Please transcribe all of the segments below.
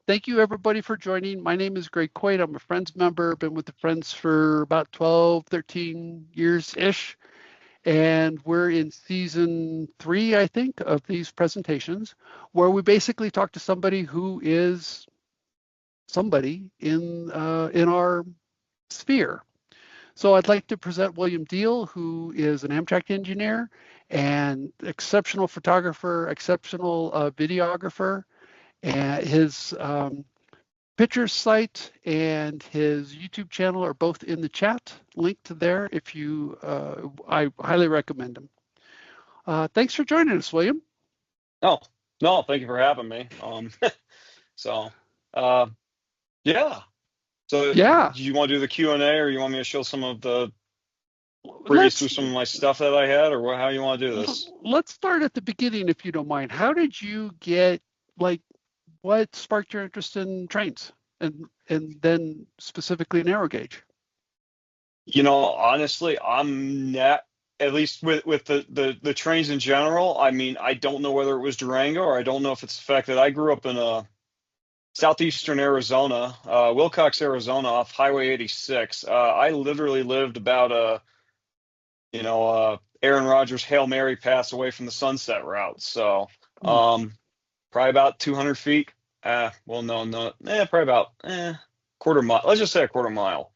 Thank you, everybody, for joining. My name is Greg Quaid. I'm a Friends member. Been with the Friends for about 12, 13 years-ish. And we're in season 3, I think, of these presentations, where we basically talk to somebody who is somebody in our sphere. So I'd like to present William Diehl, who is an Amtrak engineer and exceptional photographer, exceptional videographer. And his picture site and his YouTube channel are both in the chat, linked there. If you, I highly recommend them. Thanks for joining us, William. Oh, no, thank you for having me. So, uh, yeah. So, Yeah. do you want to do the Q&A, or you want me to show some of the breeze Let's through some of my stuff that I had, or how you want to do this? let's start at the beginning, if you don't mind. How did you get, like, what sparked your interest in trains and then specifically narrow gauge? Honestly, I'm not, at least with the trains in general. I mean, I don't know whether it was Durango, or I don't know if it's the fact that I grew up in southeastern Arizona, Wilcox, Arizona, off Highway 86. I literally lived about Aaron Rodgers' Hail Mary pass away from the Sunset Route. So, probably about 200 feet. Well, no, probably about quarter mile. Let's just say a quarter mile.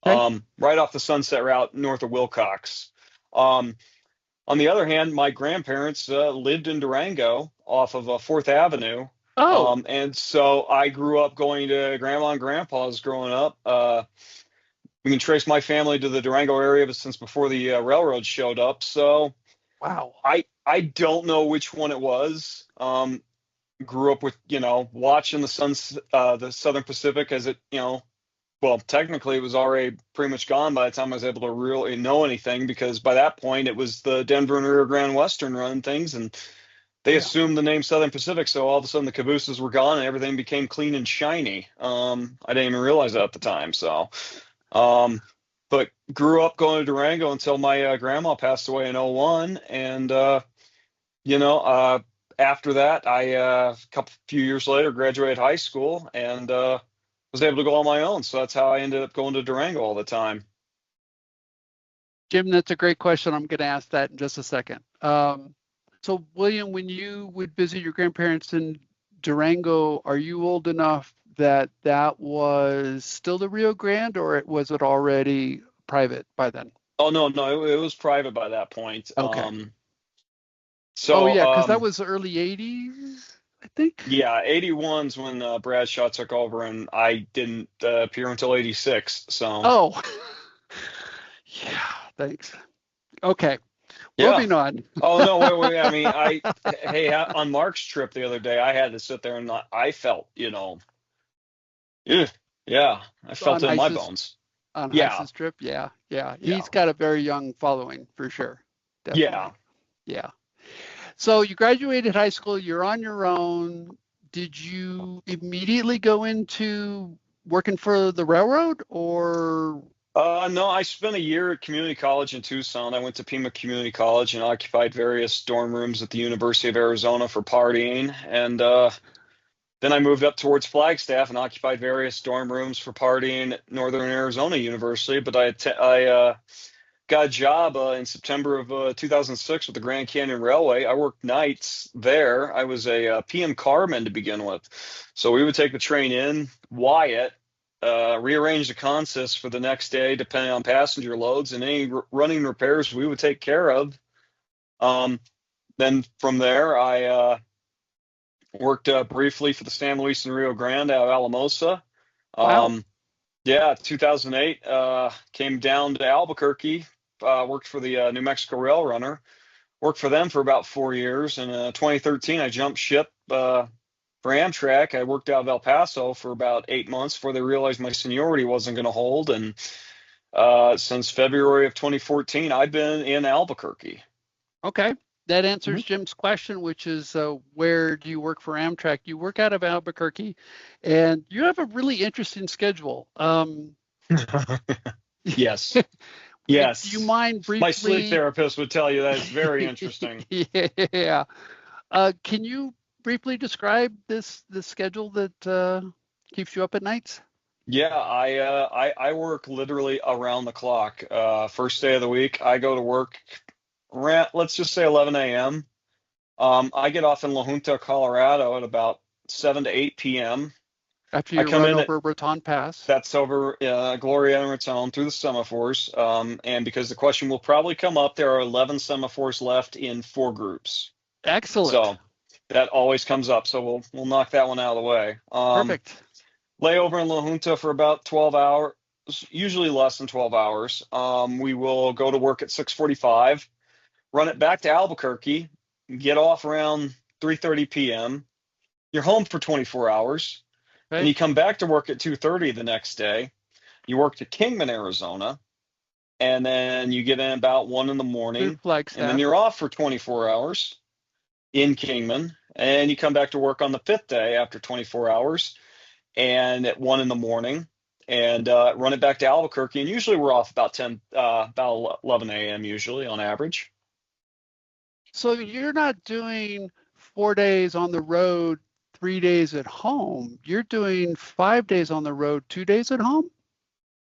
Okay. Right off the Sunset Route north of Wilcox. On the other hand, my grandparents lived in Durango off of 4th Avenue. Oh, And so I grew up going to grandma and grandpa's growing up. We can trace my family to the Durango area, but since before the railroad showed up. So wow. I don't know which one it was. Grew up with, watching the Southern Pacific as it, well, technically it was already pretty much gone by the time I was able to really know anything, because by that point it was the Denver and Rio Grande Western running things, and they Yeah. assumed the name Southern Pacific, so all of a sudden the cabooses were gone and everything became clean and shiny. I didn't even realize that at the time. So, but grew up going to Durango until my grandma passed away in '01, and you know, uh, after that, a few years later, graduated high school and was able to go on my own. So that's how I ended up going to Durango all the time. Jim, that's a great question. I'm going to ask that in just a second. So, William, when you would visit your grandparents in Durango, are you old enough that that was still the Rio Grande, or was it already private by then? Oh no, it was private by that point. Okay. Oh, So yeah, because that was the early 80s, I think. yeah, '81's when Bradshaw took over, and I didn't appear until '86. So Oh, yeah, thanks. Okay, yeah. moving on. Oh no, wait. I mean, hey, on Mark's trip the other day, I had to sit there and I felt, ugh, yeah, I felt On it in my Heiss's bones. on Yeah, Heiss's trip, yeah, yeah. yeah, He's got a very young following for sure. yeah. Definitely. Yeah. So you graduated high school, you're on your own. Did you immediately go into working for the railroad or? No, I spent a year at community college in Tucson. I went to Pima Community College and occupied various dorm rooms at the University of Arizona for partying. And then I moved up towards Flagstaff and occupied various dorm rooms for partying at Northern Arizona University. But I got a job in September of 2006 with the Grand Canyon Railway. I worked nights there. I was a PM carman to begin with. So we would take the train in, Wyatt, rearrange the consist for the next day, depending on passenger loads, and any running repairs we would take care of. Um, then from there, I worked briefly for the San Luis and Rio Grande out of Alamosa. Wow. Um, yeah, 2008, came down to Albuquerque, worked for the New Mexico Rail Runner, worked for them for about 4 years. In 2013, I jumped ship for Amtrak. I worked out of El Paso for about 8 months before they realized my seniority wasn't going to hold. And since February of 2014, I've been in Albuquerque. Okay. That answers Mhm. Jim's question, which is where do you work for Amtrak? You work out of Albuquerque, and you have a really interesting schedule. Yes, Do you yes. mind My sleep briefly? therapist would tell you that it's very interesting. Yeah. Can you briefly describe this schedule that keeps you up at nights? Yeah, I work literally around the clock. First day of the week, I go to work around, let's just say 11 a.m. I get off in La Junta, Colorado at about 7 to 8 p.m. After I you come run in at over Raton Pass. That's over Gloria and Raton through the semaphores. And because the question will probably come up, there are 11 semaphores left in 4 groups. Excellent. So that always comes up. So we'll knock that one out of the way. Perfect. Lay over in La Junta for about 12 hours, usually less than 12 hours. We will go to work at 6:45, run it back to Albuquerque, get off around 3:30 p.m. You're home for 24 hours. Then Okay. you come back to work at 2:30 the next day. You work to Kingman, Arizona, and then you get in about 1 in the Through morning, and then Flagstaff. you're off for 24 hours in Kingman, and you come back to work on the 5th day after 24 hours, and at 1 in the morning, and run it back to Albuquerque. And usually we're off about 11 a.m. usually on average. So you're not doing 4 days on the road, 3 days at home. You're doing 5 days on the road, 2 days at home?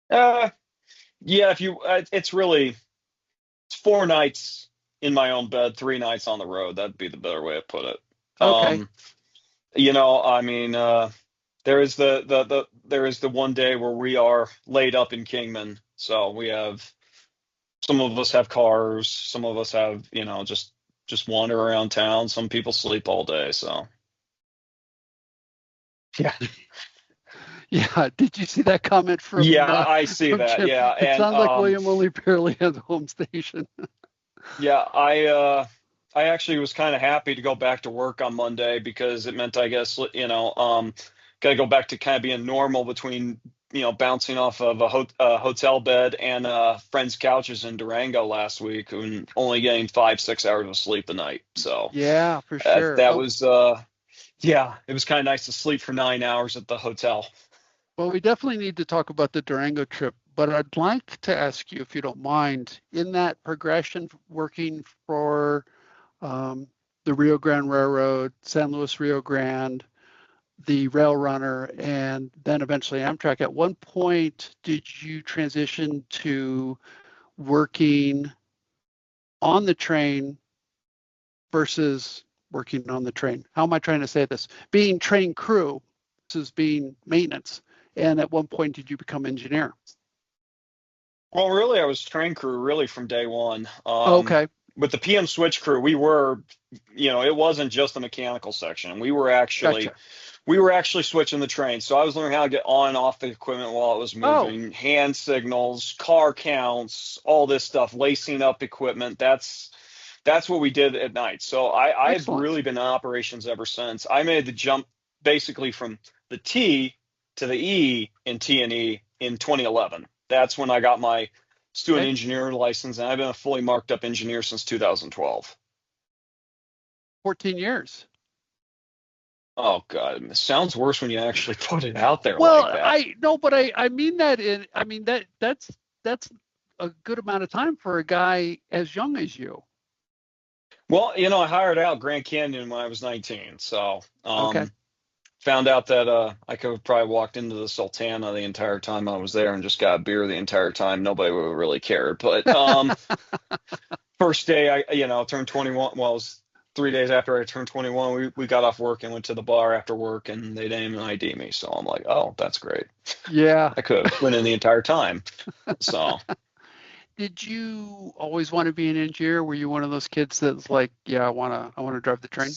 Uh, yeah, if you, it's 4 nights in my own bed, 3 nights on the road. That'd be the better way to put it. Okay. Um, I mean, there is the one day where we are laid up in Kingman. So we have some of us have cars, some of us have, just wander around town. Some people sleep all day. So yeah, Yeah. Did you see that comment yeah, from I see from that. Jim? Yeah, It and sounds like William only barely has a home station. yeah, I actually was kind of happy to go back to work on Monday because it meant, I guess, got to go back to kind of being normal between, bouncing off of a hotel bed and friends' couches in Durango last week and only getting 5, 6 hours of sleep a night. So Yeah, for uh, sure. that was, yeah, it was kind of nice to sleep for 9 hours at the hotel. Well, we definitely need to talk about the Durango trip, but I'd like to ask you, if you don't mind, in that progression working for um, the Rio Grande Railroad, San Luis Rio Grande, the Rail Runner, and then eventually Amtrak, at one point did you transition to working on the train versus working on the train? How am I trying to say this? Being train crew versus being maintenance. And at one point, did you become engineer? Well, really, I was train crew really from day one. Okay, With the PM switch crew, it wasn't just the mechanical section. gotcha. We were actually switching the train. So I was learning how to get on and off the equipment while it was Oh, moving, hand signals, car counts, all this stuff, lacing up equipment. That's what we did at night. So I've excellent. really been in operations ever since. I made the jump basically from the T to the E in T&E in 2011. That's when I got my student Okay, engineer license, and I've been a fully marked up engineer since 2012. 14 years. Oh God, it sounds worse when you actually put it out there like Well, that. I no, but I mean that in I mean that's a good amount of time for a guy as young as you. Well, I hired out Grand Canyon when I was 19, so Okay. found out that I could have probably walked into the Sultana the entire time I was there and just got a beer the entire time. Nobody would have really cared. But first day I turned 21. Well, it was 3 days after I turned 21. We got off work and went to the bar after work, and they didn't even ID me. So I'm like, oh, that's great. Yeah. I could have went in the entire time. So. Did you always want to be an engineer? Were you one of those kids that's like, yeah, I wanna drive the train?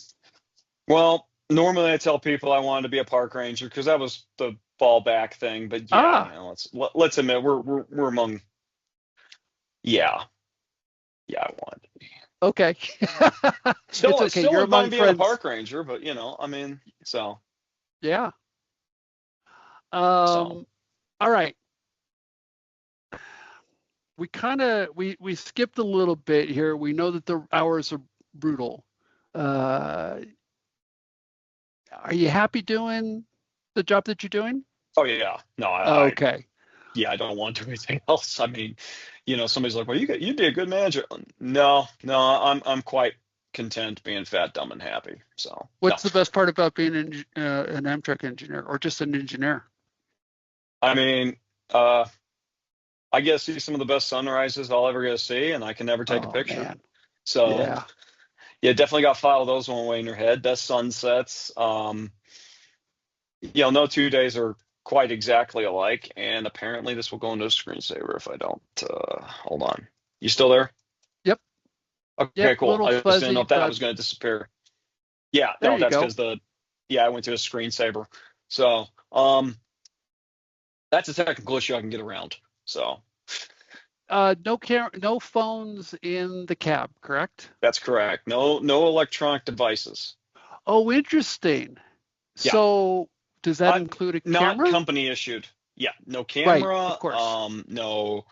Well, normally I tell people I wanted to be a park ranger because that was the fallback thing. But yeah, Ah, let's admit we're among. Yeah, yeah, I wanted to be. okay. It's Still okay. still You're wouldn't among mind being a friends. park ranger, but I mean, Yeah. so All right. We skipped a little bit here. We know that the hours are brutal. Uh, are you happy doing the job that you're doing? oh yeah, no, Okay. yeah, I don't want to do anything else. I mean, somebody's like, well, you'd be a good manager. No, no, I'm quite content being fat, dumb, and happy. So no, What's the best part about being an Amtrak engineer or just an engineer? I mean, uh, I get to see some of the best sunrises I'll ever get to see, and I can never take a Oh picture. man, So yeah. yeah, definitely got to file those one way in your head. Best sunsets. No 2 days are quite exactly alike, and apparently this will go into a screensaver if I don't. Hold on. You still there? Yep, yep. Okay, cool. Little I just didn't know fuzzy, if that but was going to disappear. Yeah, there no, you that's go. because I went to a screensaver. So, that's a technical issue I can get around. So No phones in the cab, correct? that's correct. No electronic devices. Oh, interesting. Yeah, So does that uh, include a not camera? company issued. Yeah, no Right, camera. of course. No,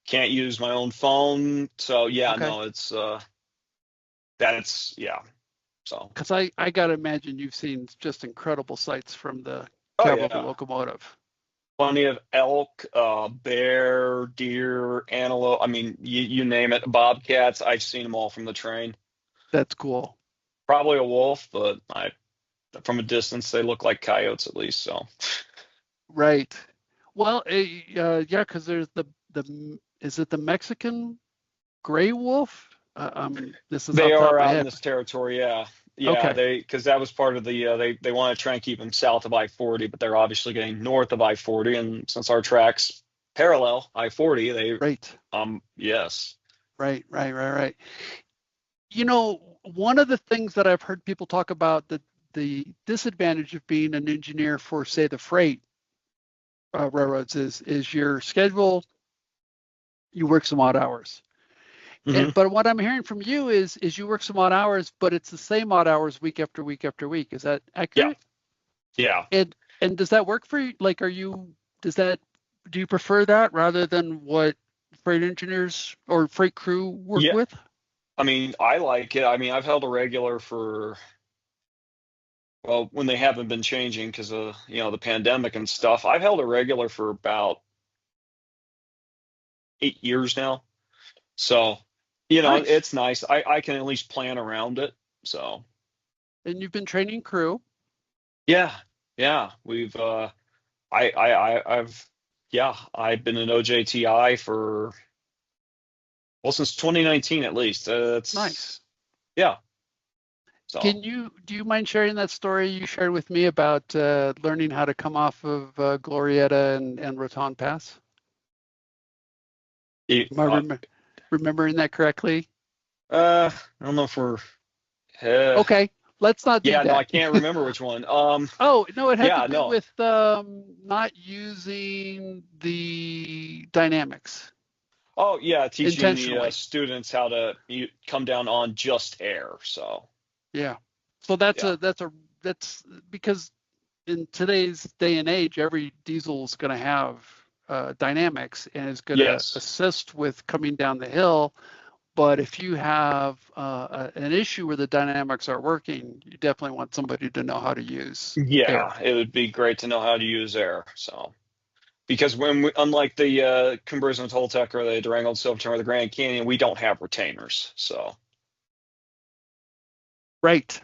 can't use my own phone. So yeah, Okay. no, it's that's yeah. So Because I gotta imagine you've seen just incredible sights from the oh cab of a yeah, locomotive. plenty of elk, bear, deer, antelope. I mean, you name it. Bobcats. I've seen them all from the train. That's cool. Probably a wolf, but I from a distance they look like coyotes at least. So Right. Well, yeah, because there's the is it the Mexican gray wolf? This is they off the top of are my out in head. this territory. Yeah, yeah. Okay. They because that was part of the they want to try and keep them south of I-40, but they're obviously getting north of I-40, and since our tracks parallel I-40, they Right. yes. Right. One of the things that I've heard people talk about the disadvantage of being an engineer for, say, the freight railroads is your schedule. You work some odd hours. Hmm. But what I'm hearing from you is you work some odd hours, but it's the same odd hours week after week after week. Is that Yeah, accurate? yeah, And does that work for you? Like, does that, do you prefer that rather than what freight engineers or freight crew work yeah. with? I mean, I like it. I mean, I've held a regular for, well, when they haven't been changing because of, the pandemic and stuff. I've held a regular for about 8 years now. So, Nice. it's nice. I can at least plan around it. So, And you've been training crew. yeah, yeah. I've, yeah, I've been an OJTI for, well, since 2019 at least. Nice. Yeah. So, Do you mind sharing that story you shared with me about learning how to come off of Glorieta and Raton Pass? you- Am I uh, remembering that correctly? I don't know if we're, uh, Okay, let's not do yeah, no, I that. can't remember which one. Oh, no, it had to Yeah, do no. with not using the dynamics Oh, yeah, teaching the intentionally. students how to come down on just air. So, Yeah. So yeah. that's because in today's day and age, every diesel is going to have dynamics and is going to Yes. assist with coming down the hill. But if you have an issue where the dynamics are working, you definitely want somebody to know how to use air. Yeah, it would be great to know how to use air. So, because unlike the Cumbres Toltec or the Durango and Silverton or the Grand Canyon, we don't have retainers. So, Right.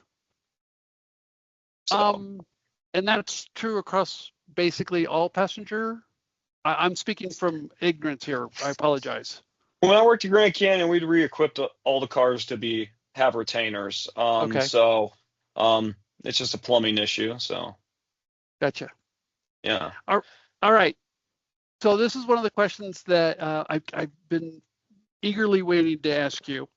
so Um, and that's true across basically all passenger. I'm speaking from ignorance here. I apologize. when I worked at Grand Canyon, we'd re-equipped all the cars to have retainers. Okay, Um, it's just a plumbing issue. So, gotcha. yeah. All right. So this is one of the questions that I've been eagerly waiting to ask you.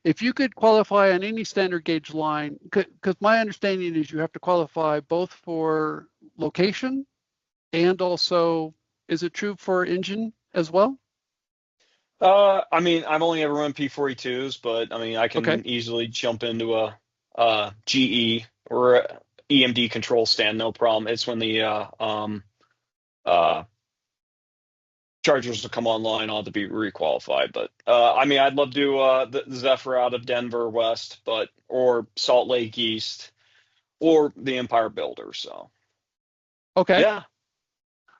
If you could qualify on any standard gauge line, because my understanding is you have to qualify both for location and also, is it true for engine as well? I mean, I've only ever run P42s, but I mean, I Okay. can easily jump into a GE or a EMD control stand, no problem. It's when the uh, chargers will come online, I'll have to be requalified. But I mean, I'd love to do the Zephyr out of Denver West, or Salt Lake East, or the Empire Builder. So Okay. yeah,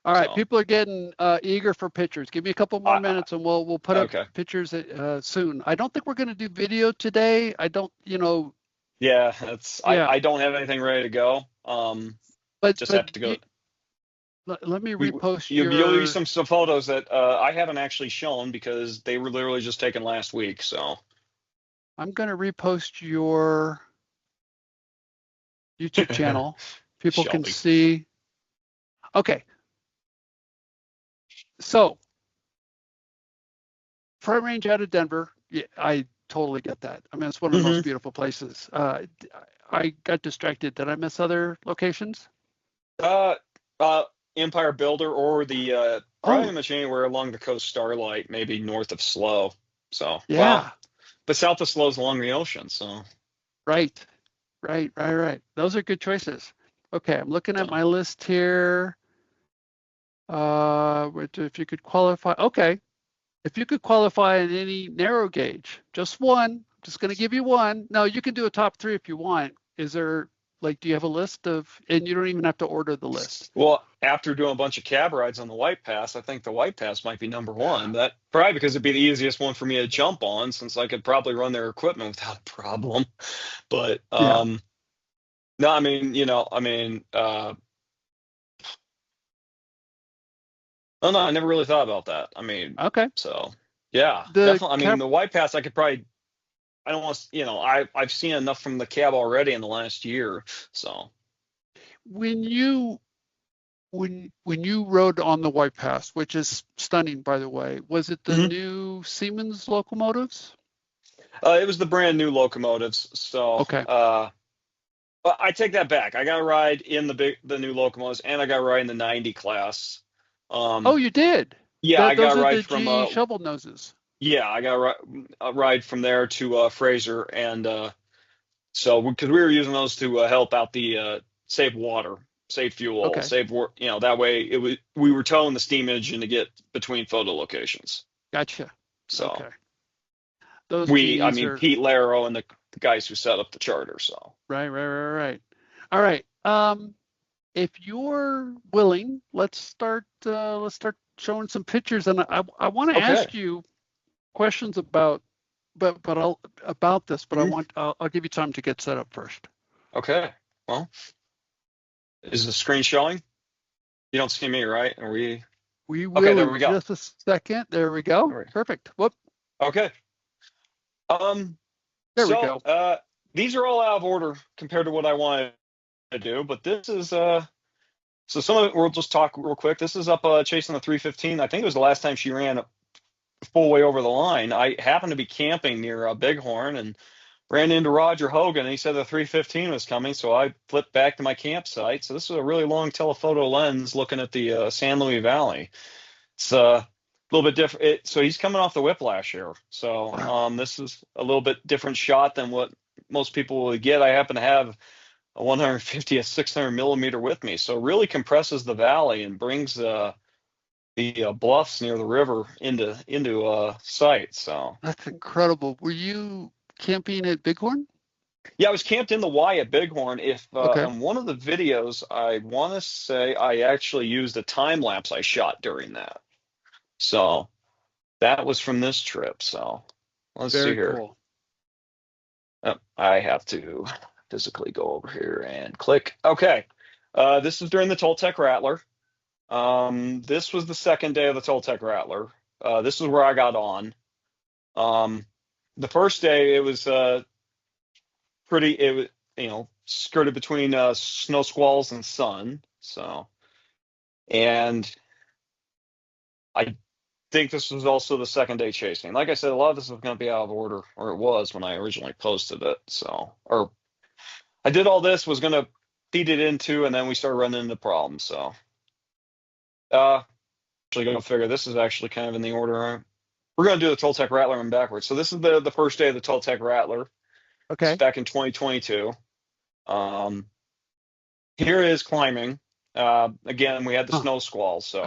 All right, So people are getting eager for pictures. Give me a couple more minutes, and we'll put up okay. pictures soon. I don't think we're going to do video today. I don't, Yeah, that's yeah. I don't have anything ready to go. Just But have to go. let me We repost you'll use your. some photos that I haven't actually shown because they were literally just taken last week. So I'm going to repost your YouTube channel. People can Shelby. see. Okay, so Front Range out of Denver. Yeah, I totally get that. I mean, it's one of the most Hmm. beautiful places. I got distracted. Did I miss other locations? Uh, uh, Empire Builder or the Oh, probably much anywhere along the coast Starlight, maybe north of Slow. So well, yeah. but south of Slow is along the ocean. So Right. Right. Those are good choices. Okay, I'm looking at so my list here. If you could qualify. Okay, if you could qualify in any narrow gauge, just one. I'm just going to give you one. No, you can do a top three if you want. Is there do you have a list of? And you don't even have to order the list. well, after doing a bunch of cab rides on the White Pass, I think the White Pass might be number one. That probably because it'd be the easiest one for me to jump on since I could probably run their equipment without a problem. But Yeah. no, oh no, I never really thought about that. I mean, Okay. so yeah, The definitely. I mean, cap the White Pass, I could probably. I don't want to, I've seen enough from the cab already in the last year. So when you when you rode on the White Pass, which is stunning by the way, was it the mhm. new Siemens locomotives? It was the brand new locomotives. So Okay. but I take that back. I got a ride in the new locomotives, and I got a ride in the 90 class. Oh, Um, you did. yeah, That I got those a are ride the from GE shovel noses. yeah, I got a ride from there to Fraser, and so because we were using those to help out the save water, save fuel, Okay. save that way we were towing the steam engine to get between photo locations. Gotcha. So Okay. Those I GEs mean are Pete Laro and the guys who set up the charter. So right. All right. If you're willing, let's start showing some pictures, and I want to okay. ask you questions about but I'll about this, but Mhm. I'll give you time to get set up first. Okay. Well, is the screen showing? You don't see me, right? Are we? We Okay, will there in we go. just a second. There we go. All right. Perfect. Whoop. Okay. Um, There we so go. these are all out of order compared to what I wanted to do, but this is so some of it we'll just talk real quick. This is up chasing the 315. I think it was the last time she ran a full way over the line. I happened to be camping near Bighorn and ran into Roger Hogan, and he said the 315 was coming, so I flipped back to my campsite. So this is a really long telephoto lens looking at the San Luis Valley. It's a little bit different. So he's coming off the Whiplash here. So Wow. this is a little bit different shot than what most people would get. I happen to have a 150 a 600 millimeter with me, so it really compresses the valley and brings the bluffs near the river into sight. So That's incredible. Were you camping at Bighorn? yeah, I was camped in the Y at Bighorn. If Okay. on one of the videos, I want to say I actually used a time lapse I shot during that. So that was from this trip. So let's see Very here. cool. I have to physically go over here and click. Okay. This is during the Toltec Rattler. This was the second day of the Toltec Rattler. This is where I got on. Um, the first day it was pretty. It was skirted between snow squalls and sun. So, and I think this was also the second day chasing. Like I said, a lot of this was going to be out of order, or it was when I originally posted it. So, or I did all this, was going to feed it into, and then we started running into problems. So, actually going to figure this is actually kind of in the order. We're going to do the Toltec Rattler and backwards. So this is the first day of the Toltec Rattler. It's Okay. back in 2022. Um, Here is climbing. Again, we had the Huh. snow squalls. So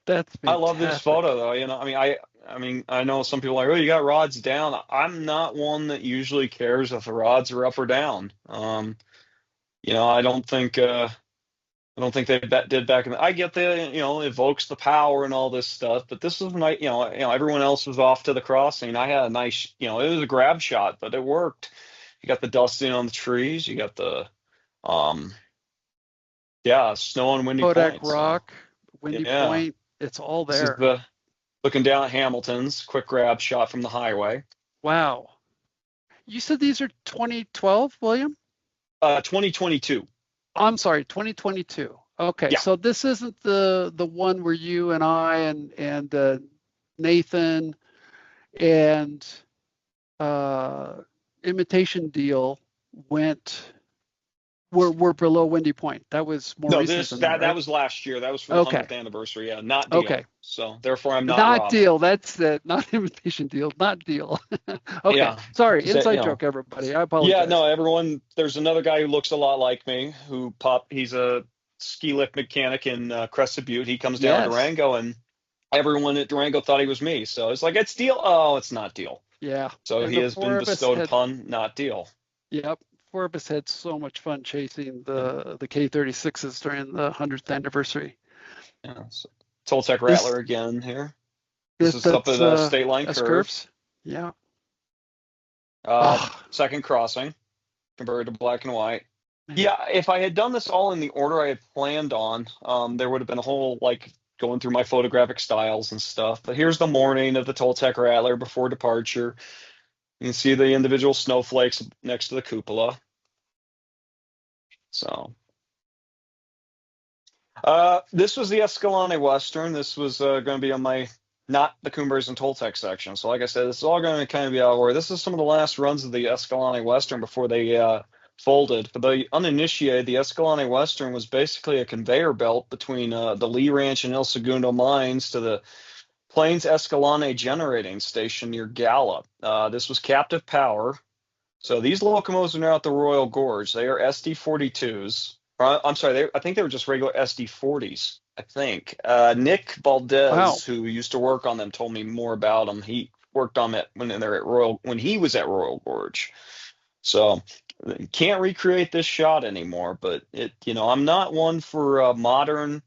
That's I love this photo, fantastic. though. I know some people are like, oh, you got rods down. I'm not one that usually cares if the rods are up or down. I don't think I don't think they did back in I get the, evokes the power and all this stuff, but this was my, everyone else was off to the crossing. I had a nice, it was a grab shot, but it worked. You got the dusting on the trees. You got the, um, yeah, snow on Windy Kodak Point. So Rock, Windy yeah, Point, it's all this is there. the looking down at Hamilton's quick grab shot from the highway. Wow. You said these are 2012, William? 2022. I'm sorry, 2022. Okay, Yeah. so this isn't the one where you and I and Nathan and uh, Imitation Deal went we're below Windy Point. That was more No, recent this than that, that right? was last year. That was for the Okay, 100th anniversary. Yeah, not okay. Deal. So therefore, I'm not Not Robin. Deal. That's it. Not Imitation Deal. Not Deal. Okay, Yeah, sorry. because Inside joke, everybody. I yeah, apologize. no, everyone. There's another guy who looks a lot like me who He's a ski lift mechanic in Crested Butte. He comes down to Yes. Durango, and everyone at Durango thought he was me. So it's like it's Deal. Oh, it's not Deal. Yeah. So And he the has been four of us bestowed had upon not Deal. Yep. Four of us had so much fun chasing Yeah, the K-36s during the 100th anniversary. yeah. So, Toltec This Rattler again here. This if is up that's at State Line S Curve. curves. Yeah. Uh, Oh Second crossing, converted to black and white. man. Yeah, if I had done this all in the order I had planned on, there would have been a whole like going through my photographic styles and stuff. But here's the morning of the Toltec Rattler before departure. You can see the individual snowflakes next to the cupola. So, this was the Escalante Western. This was going to be on my not the Cumbres and Toltec section. So, like I said, this is all going to kind of be out where this is some of the last runs of the Escalante Western before they folded. For the uninitiated, the Escalante Western was basically a conveyor belt between the Lee Ranch and El Segundo mines to the Plains Escalante generating station near Gallup. This was captive power. So these locomotives are now at the Royal Gorge. They are SD42s. I'm sorry, I think they were just regular SD40s. I think Nick Wow. Valdez, who used to work on them, told me more about them. He worked on it when he was at Royal Gorge. So can't recreate this shot anymore. But I'm not one for modern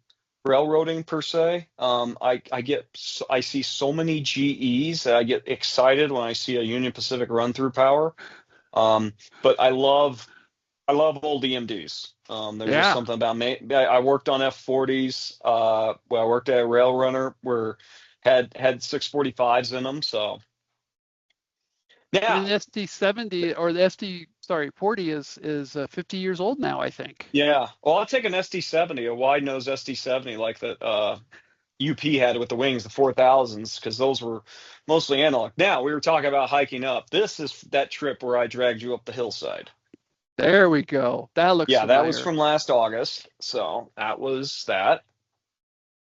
railroading per se. I see so many GEs that I get excited when I see a Union Pacific run through power. But I love old EMDs. There's just Yeah. something about me. I worked on F40s. I worked at a rail runner where had 645s in them. So And yeah, an SD70 or the SD, sorry, 40 is 50 years old now, I think. yeah. Well, I'll take an SD70, a wide nose SD70 like that UP had with the wings, the 4000s, because those were mostly analog. Now we were talking about hiking up. This is that trip where I dragged you up the hillside. There we go. That looks Yeah, that was familiar. from last August. So that was that.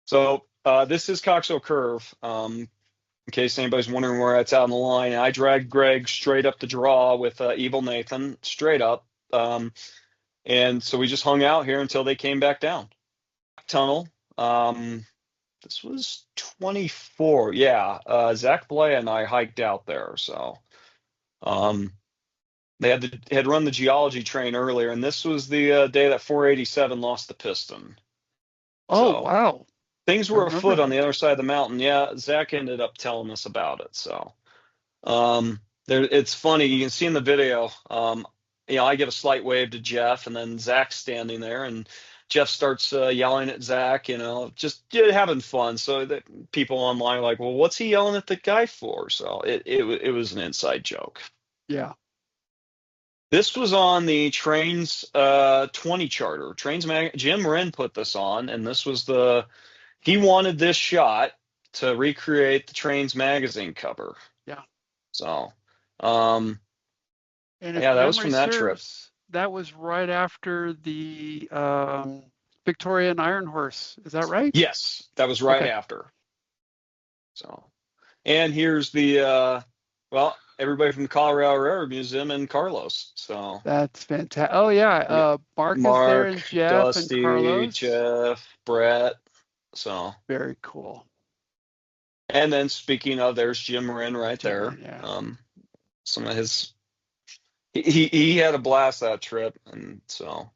So this is Coxo Curve. In case anybody's wondering where it's out on the line, I dragged Greg straight up the draw with Evil Nathan, straight up. And so we just hung out here until they came back down. Tunnel. This was 24. Yeah. Zach Blay and I hiked out there. So um, they had run the geology train earlier, and this was the day that 487 lost the piston. Oh, So wow. things I were remember afoot on the that. other side of the mountain. Yeah, Zach ended up telling us about it. So it's funny. You can see in the video. I give a slight wave to Jeff, and then Zach's standing there, and Jeff starts yelling at Zach. Just having fun. So that people online are like, well, what's he yelling at the guy for? So it was an inside joke. Yeah. This was on the Trains 20 charter. Jim Wren put this on, and this was he wanted this shot to recreate the Trains magazine cover. Yeah. So, um, And if yeah, that was memory from that trip. serves, that was right after the Victoria and Iron Horse. Is that right? Yes, that was right Okay. after. So, and here's everybody from the Colorado Railroad Museum and Carlos. So, That's fantastic. Oh yeah. yeah, Mark is there and Mark, Jeff and Dusty, Carlos. Jeff, Brett. So, Very cool. and then speaking of, there's Jim Wren right Jim there. Ren, yeah. Some of his he had a blast that trip, and so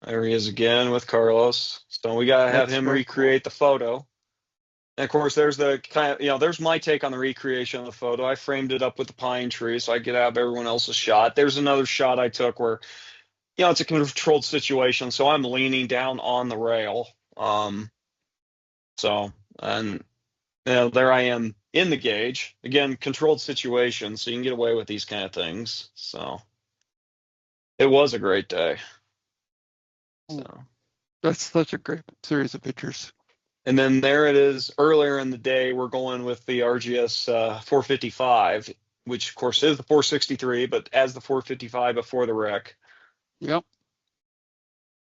There he is again with Carlos. So we gotta have That's him very cool. recreate the photo. And of course, there's the kind of, there's my take on the recreation of the photo. I framed it up with the pine tree so I get out of everyone else's shot. There's another shot I took where, it's a controlled situation, so I'm leaning down on the rail. So, and there I am in the gauge. Again, controlled situation, so you can get away with these kind of things. So it was a great day. Oh, So, that's such a great series of pictures. and then there it is earlier in the day. We're going with the RGS 455, which of course is the 463, but as the 455 before the wreck. Yep.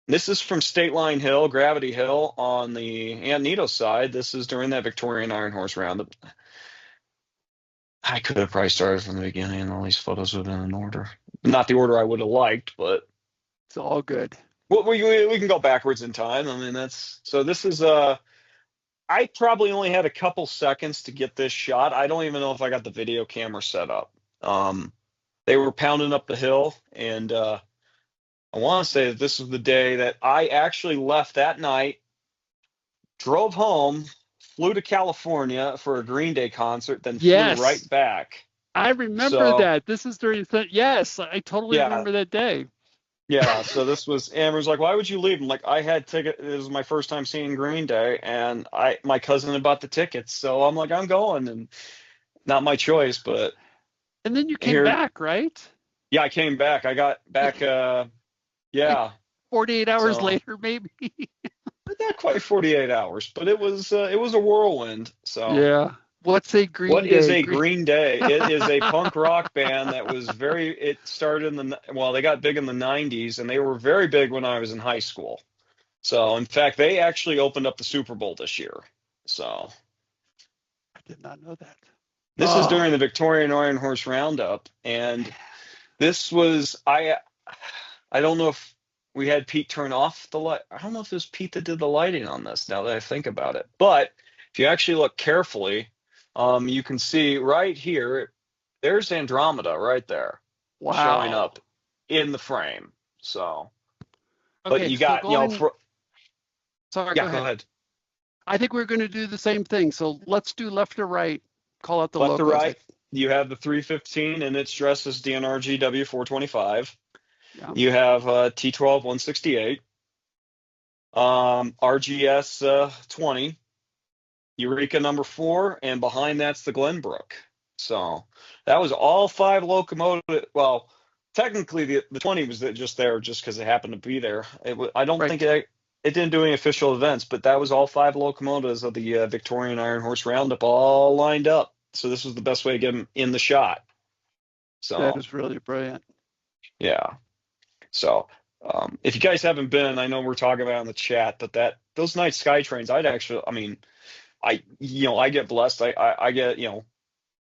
This is from State Line Hill, Gravity Hill on the Antietam side. This is during that Victorian Iron Horse round. I could have probably started from the beginning, and all these photos would have been in order. Not the order I would have liked, but It's all good. well, we can go backwards in time. I mean, that's so. This is I probably only had a couple seconds to get this shot. I don't even know if I got the video camera set up. They were pounding up the hill, and I want to say that this was the day that I actually left that night, drove home, flew to California for a Green Day concert, then flew right Yes, back. I remember So that. This is during yes, I totally yeah, remember that day. yeah. So this was Amber's like, why would you leave? I'm like, I had ticket. It was my first time seeing Green Day, and my cousin had bought the tickets, so I'm like, I'm going, and not my choice, but And then you came here, back, right? yeah, I came back. I got back. Like Yeah. 48 hours So later, maybe. not quite 48 hours, but it was a whirlwind. So. Yeah. What's a What Green is Day? a Green Day? It is a punk rock band that was it started they got big in the 90s and they were very big when I was in high school. So, in fact, they actually opened up the Super Bowl this year. So, I did not know that. this is Oh, during the Victorian Iron Horse Roundup. And this was, I don't know if we had Pete turn off the light. I don't know if it was Pete that did the lighting on this now that I think about it. But if you actually look carefully, you can see right here, there's Andromeda right there showing wow. up in the frame. So, but Okay, you so got, going, sorry, go yeah, go ahead. ahead. I think we're going to do the same thing. So let's do left or right. Call out the Left to logos. right, you have the 315 and it's dressed as DNRG W425. Yeah. You have T12 168, RGS 20, Eureka number 4, and behind that's the Glenbrook. So that was all 5 locomotive. Well, technically the 20 was just there just because it happened to be there. I don't think Right. it didn't do any official events, but that was all 5 locomotives of the Victorian Iron Horse Roundup all lined up. So this was the best way to get them in the shot. That So is really brilliant. yeah. So if you guys haven't been, I know we're talking about it in the chat, but those night sky trains, I mean, I get blessed. I get,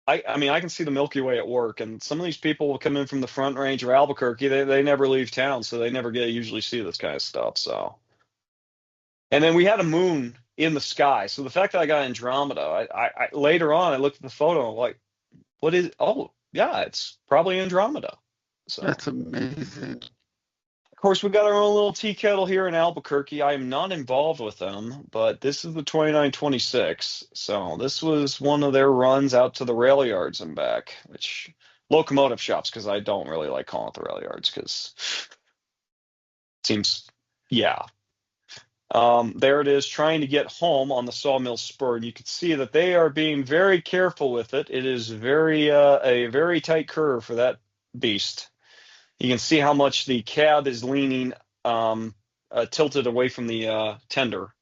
I mean, I can see the Milky Way at work, and some of these people will come in from the Front Range or Albuquerque. They never leave town, so they never get to usually see this kind of stuff. So, and then we had a moon in the sky. So the fact that I got Andromeda, I later on I looked at the photo, I'm like, what is? Oh, yeah, it's probably Andromeda. So. That's amazing. Of course, we got our own little tea kettle here in Albuquerque. I am not involved with them, but this is the 2926. So this was one of their runs out to the rail yards and back, which locomotive shops, because I don't really like calling it the rail yards because it seems, yeah. There it is, trying to get home on the Sawmill Spur, and you can see that they are being very careful with it. It is a very tight curve for that beast. You can see how much the cab is leaning, tilted away from the tender.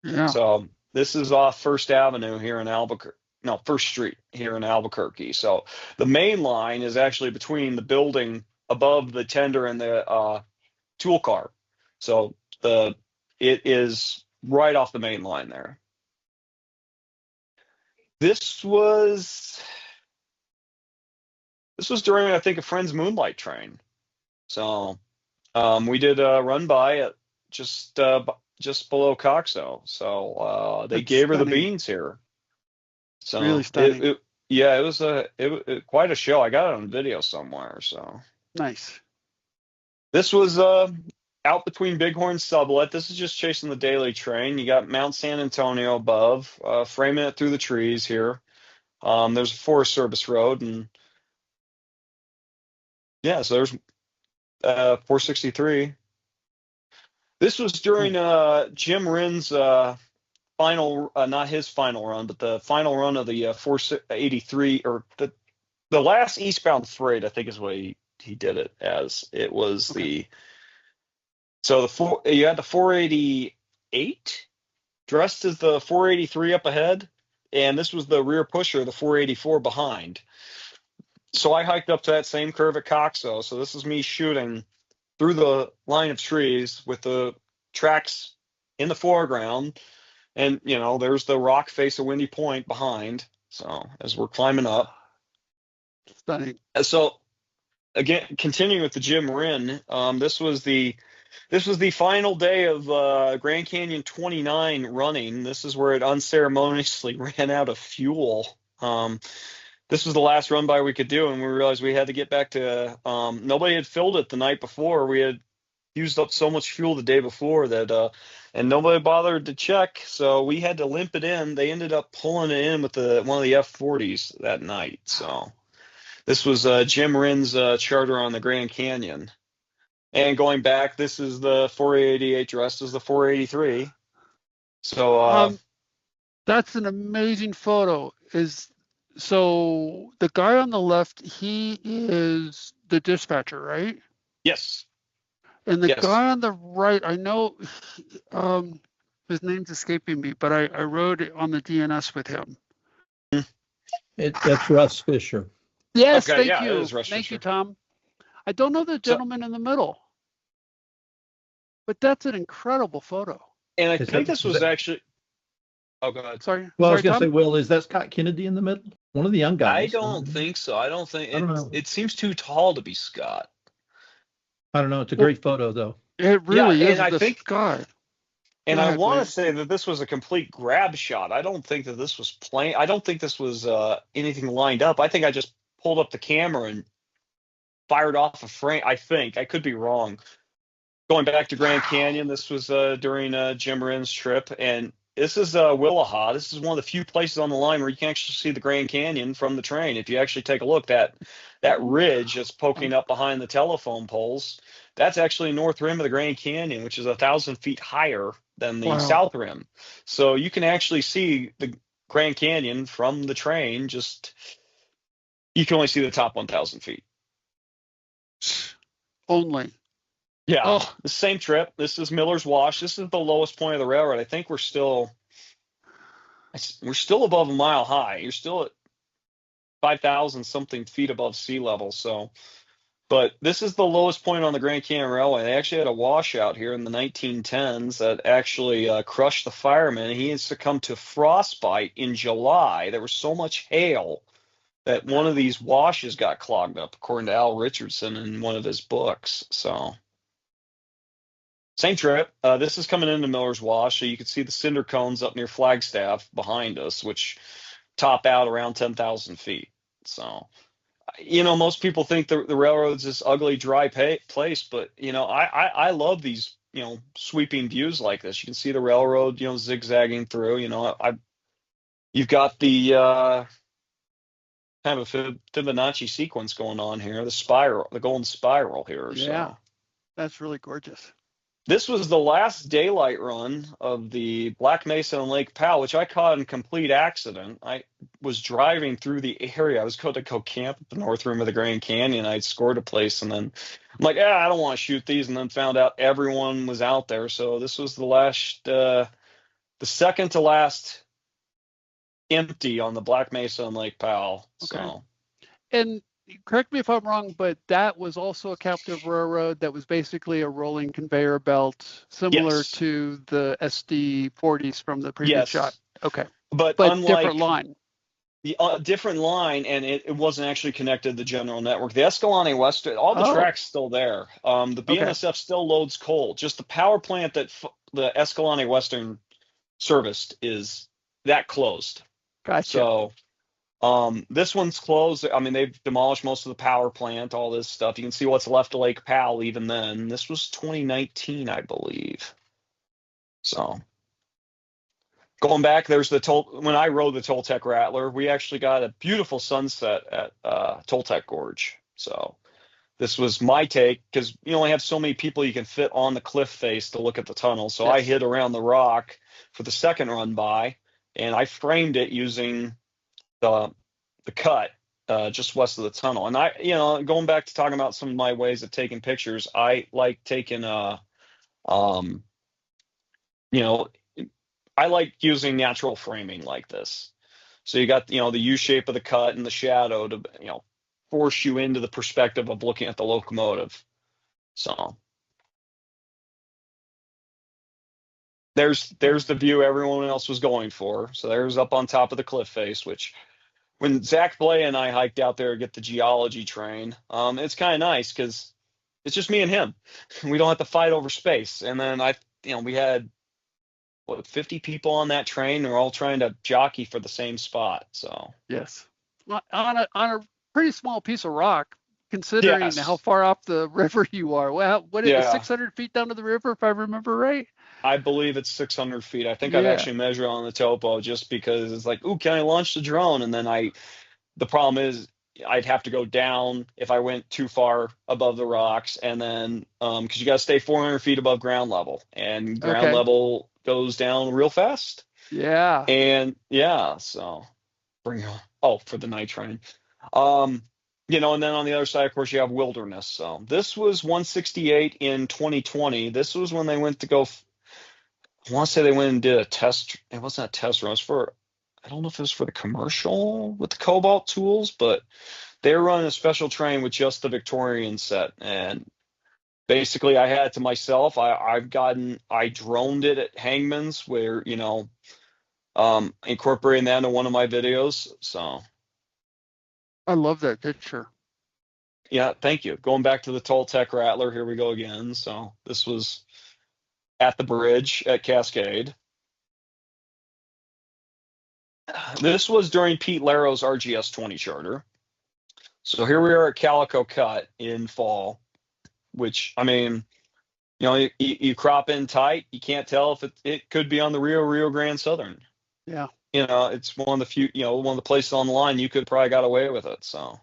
Yeah. So this is off First Avenue here in Albuquerque. No, First Street here in Albuquerque. So the main line is actually between the building above the tender and the tool car. So it is right off the main line there. This was during, I think, a friend's moonlight train. So we did a run by at just below Coxo. So they That's gave her the stunning. beans here. Really So stunning. yeah, quite a show. I got it on video somewhere. So Nice. this was out between Bighorn and Sublette. This is just chasing the daily train. You got Mount San Antonio above, framing it through the trees here. There's a Forest Service road, and yeah, so there's 463. This was during Jim Rinn's final, not his final run, but the final run of the 483, or the last eastbound freight, I think is what he did it as. It was you had the 488 dressed as the 483 up ahead, and this was the rear pusher, the 484 behind. So I hiked up to that same curve at Coxo. So this is me shooting through the line of trees with the tracks in the foreground, and there's the rock face of Windy Point behind. So as we're climbing up, Stunning. So again, continuing with the Jim Rinn, this was the final day of Grand Canyon 29 running. This is where it unceremoniously ran out of fuel. This was the last run by we could do, and we realized we had to get back to. Nobody had filled it the night before. We had used up so much fuel the day before that, and nobody bothered to check. So we had to limp it in. They ended up pulling it in with one of the F40s that night. So this was Jim Rinn's charter on the Grand Canyon. And going back, this is the 488 dressed as the 483. So that's an amazing photo. So the guy on the left, he is the dispatcher, right? Yes. And the guy on the right, I know his name's escaping me, but I rode it on the DNS with him. That's Russ Fisher. Yes, okay, thank you. Thank you, Tom. I don't know the gentleman in the middle, but that's an incredible photo. And I think this was actually. Oh, go ahead. Sorry. Well, I was Sorry, going to Tom? say, Will, is that Scott Kennedy in the middle? One of the young guys. I don't think so. I don't think I don't know. it seems too tall to be Scott. I don't know. It's a great photo, though. It really is. And I think God. And I want to say that this was a complete grab shot. I don't think that this was plain. I don't think this was anything lined up. I think I just pulled up the camera and fired off a frame. I think. I could be wrong. Going back to Grand Canyon, this was during Jim Rinn's trip, and this is Willaha. This is one of the few places on the line where you can actually see the Grand Canyon from the train. If you actually take a look, that ridge that's poking up behind the telephone poles, that's actually north rim of the Grand Canyon, which is 1,000 feet higher than the south rim. So you can actually see the Grand Canyon from the train. Just you can only see the top 1,000 feet. Only. Yeah, the same trip. This is Miller's Wash. This is the lowest point of the railroad. I think we're still above a mile high. You're still at 5,000 something feet above sea level. So, but this is the lowest point on the Grand Canyon Railway. They actually had a washout here in the 1910s that actually crushed the fireman. He had succumbed to frostbite in July. There was so much hail that one of these washes got clogged up, according to Al Richardson in one of his books. So. Same trip. This is coming into Miller's Wash, so you can see the cinder cones up near Flagstaff behind us, which top out around 10,000 feet. So, most people think the railroad's this ugly, dry place, but I love these sweeping views like this. You can see the railroad zigzagging through. You've got the kind of a Fibonacci sequence going on here, the golden spiral here. Yeah, so. That's really gorgeous. This was the last daylight run of the Black Mesa and Lake Powell, which I caught in complete accident. I was driving through the area. I was going to go camp at the north rim of the Grand Canyon. I'd scored a place, and then I'm like, I don't want to shoot these, and then found out everyone was out there. So this was the second to last empty on the Black Mesa and Lake Powell. Okay. So. And correct me if I'm wrong, but that was also a captive railroad that was basically a rolling conveyor belt, similar to the SD40s from the previous shot. Okay. But unlike, different line. The different line, and it wasn't actually connected to the general network. The Escalante Western, all the tracks still there. The BNSF still loads coal. Just the power plant that the Escalante Western serviced is that closed. Gotcha. So This one's closed. I mean, they've demolished most of the power plant, all this stuff. You can see what's left of Lake Powell even then. This was 2019, I believe. So going back, there's when I rode the Toltec Rattler, we actually got a beautiful sunset at Toltec Gorge. So this was my take, because you only have so many people you can fit on the cliff face to look at the tunnel. So I Yes. hid around the rock for the second run by, and I framed it using the cut just west of the tunnel. And going back to talking about some of my ways of taking pictures, I like taking um, you know, I like using natural framing like this. So you got, the U shape of the cut and the shadow to, force you into the perspective of looking at the locomotive. So there's the view everyone else was going for. So there's up on top of the cliff face, which when Zach Blay and I hiked out there to get the geology train, it's kind of nice because it's just me and him. We don't have to fight over space. And then we had 50 people on that train. They're all trying to jockey for the same spot. So Yes. Well, on a pretty small piece of rock, considering how yes, far off the river you are. Well, what is yeah, 600 feet down to the river, if I remember right? I believe it's 600 feet. I think I've Yeah. actually measured on the topo just because it's like, ooh, can I launch the drone? And then the problem is I'd have to go down if I went too far above the rocks, and then because you got to stay 400 feet above ground level, and ground Okay. level goes down real fast. Yeah. And yeah, so bring for the night train. And then on the other side, of course, you have wilderness. So this was 168 in 2020. This was when they went to go. I want to say they went and did a test. It wasn't a test run. It was for, I don't know if it was for the commercial with the Cobalt tools, but they were running a special train with just the Victorian set. And basically, I had it to myself. I droned it at Hangman's, where, incorporating that into one of my videos. So, I love that picture. yeah, thank you. Going back to the Toltec Rattler, here we go again. So this was at the bridge at Cascade. This was during Pete Laro's RGS 20 charter. So here we are at Calico Cut in fall, which, I mean, you crop in tight, you can't tell if it could be on the Rio Grande Southern. Yeah. It's one of the few, one of the places on the line you could probably got away with it. So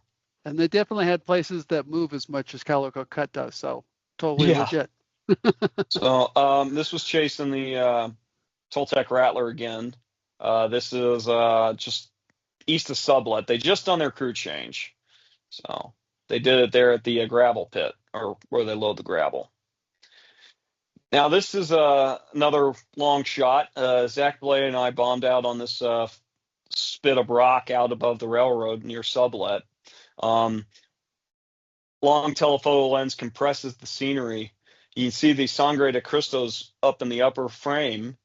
And they definitely had places that move as much as Calico Cut does. So totally yeah. legit. So this was chasing the Toltec Rattler again. This is just east of Sublet. They just done their crew change. So they did it there at the gravel pit, or where they load the gravel. Now this is another long shot. Zach Blay and I bombed out on this spit of rock out above the railroad near Sublet. Long telephoto lens compresses the scenery. You can see the Sangre de Cristos up in the upper frame,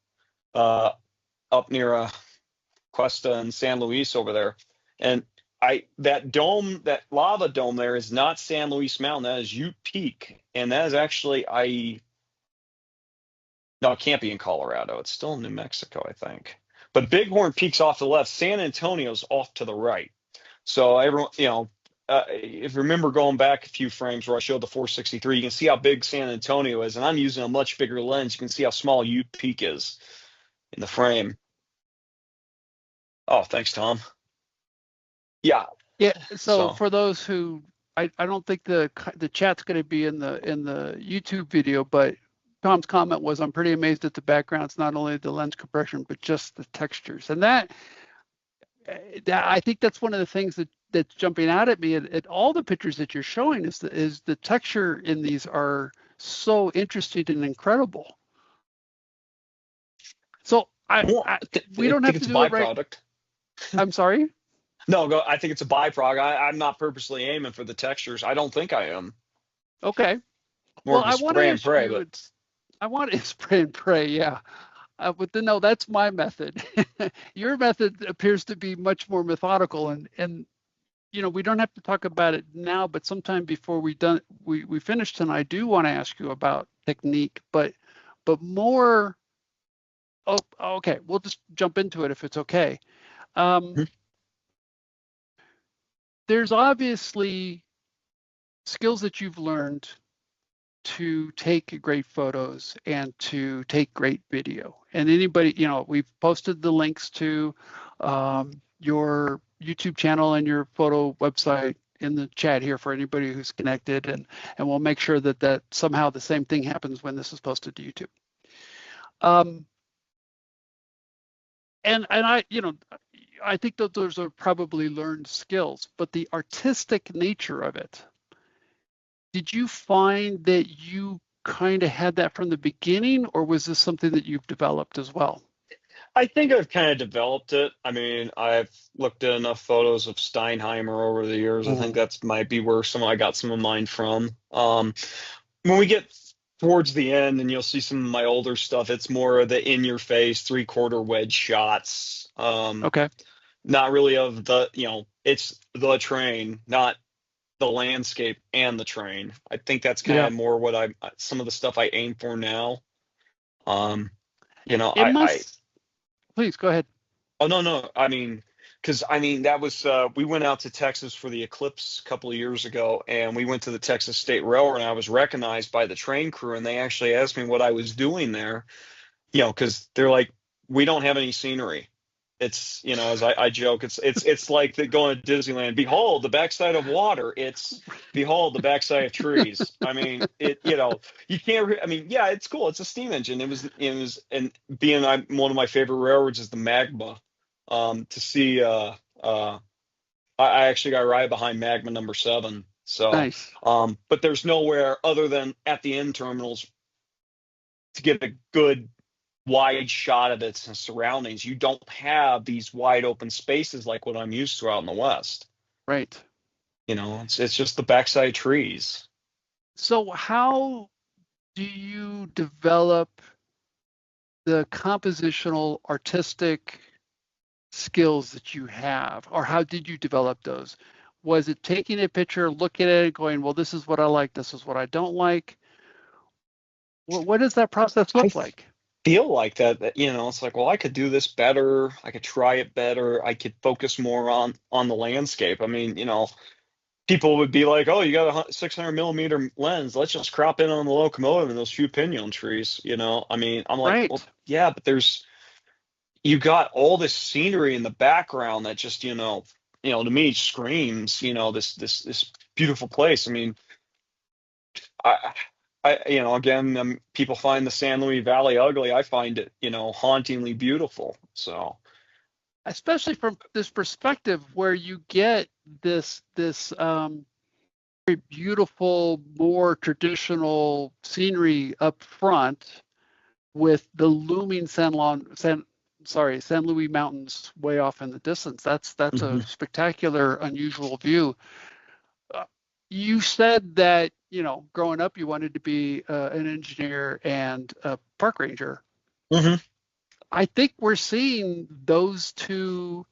up near Cuesta and San Luis over there. And that dome, that lava dome there, is not San Luis Mountain. That is Ute Peak. And that is actually, no, it can't be in Colorado. It's still in New Mexico, I think. But Bighorn Peak's off to the left. San Antonio's off to the right. So everyone, if you remember going back a few frames where I showed the 463, you can see how big San Antonio is. And I'm using a much bigger lens. You can see how small Ute Peak is in the frame. Oh, thanks, Tom. Yeah. Yeah. So for those who, I don't think the chat's going to be in the YouTube video, but Tom's comment was, I'm pretty amazed at the backgrounds, not only the lens compression, but just the textures. And that I think that's one of the things that's jumping out at me at all the pictures that you're showing is the texture in these are so interesting and incredible. So we don't have to do it right. I'm sorry? No, I think it's a byproduct. I'm not purposely aiming for the textures. I don't think I am. Okay. More of a spray and pray, but I want to spray and pray, yeah. But no, that's my method. Your method appears to be much more methodical, and we don't have to talk about it now, but sometime before we finish tonight, I do want to ask you about technique, but more. Oh, okay. We'll just jump into it if it's okay. there's obviously skills that you've learned to take great photos and to take great video. And anybody, we've posted the links to your YouTube channel and your photo website in the chat here for anybody who's connected, and we'll make sure that somehow the same thing happens when this is posted to YouTube. And I think that those are probably learned skills, but the artistic nature of it, did you find that you kind of had that from the beginning, or was this something that you've developed as well? I think I've kind of developed it. I mean, I've looked at enough photos of Steinheimer over the years. I think that's might be where I got some of mine from. When we get towards the end and you'll see some of my older stuff, it's more of the in-your-face 3/4 wedge shots. Okay. Not really of the, it's the train, not the landscape and the train. I think that's kind of more what some of the stuff I aim for now. Please go ahead. Oh, no. I mean, because that was, we went out to Texas for the eclipse a couple of years ago, and we went to the Texas State Railroad, and I was recognized by the train crew, and they actually asked me what I was doing there, because they're like, we don't have any scenery. It's, as I joke, it's like going to Disneyland. Behold, the backside of water. It's behold the backside of trees. I mean, you can't. Yeah, it's cool. It's a steam engine. It was, and being one of my favorite railroads is the Magma. To see, I actually got right behind Magma number 7. So, nice. But there's nowhere other than at the end terminals to get a good wide shot of its surroundings. You don't have these wide open spaces like what I'm used to out in the West. Right. It's just the backside trees. So how do you develop the compositional artistic skills that you have, or how did you develop those? Was it taking a picture, looking at it, going, well, this is what I like, this is what I don't like? What does that process look like? Feel like that it's like, well, I could do this better, I could try it better, I could focus more on the landscape. I mean, people would be like, oh, you got a 600 millimeter lens, let's just crop in on the locomotive and those few pinon trees. I mean, I'm like, right. Well, yeah, but you got all this scenery in the background that just to me screams this beautiful place. I mean, again, people find the San Luis Valley ugly. I find it, hauntingly beautiful. So, especially from this perspective where you get this very beautiful, more traditional scenery up front with the looming San Luis Mountains way off in the distance. That's a spectacular, unusual view. You said that, growing up, you wanted to be an engineer and a park ranger. Mm-hmm. I think we're seeing those two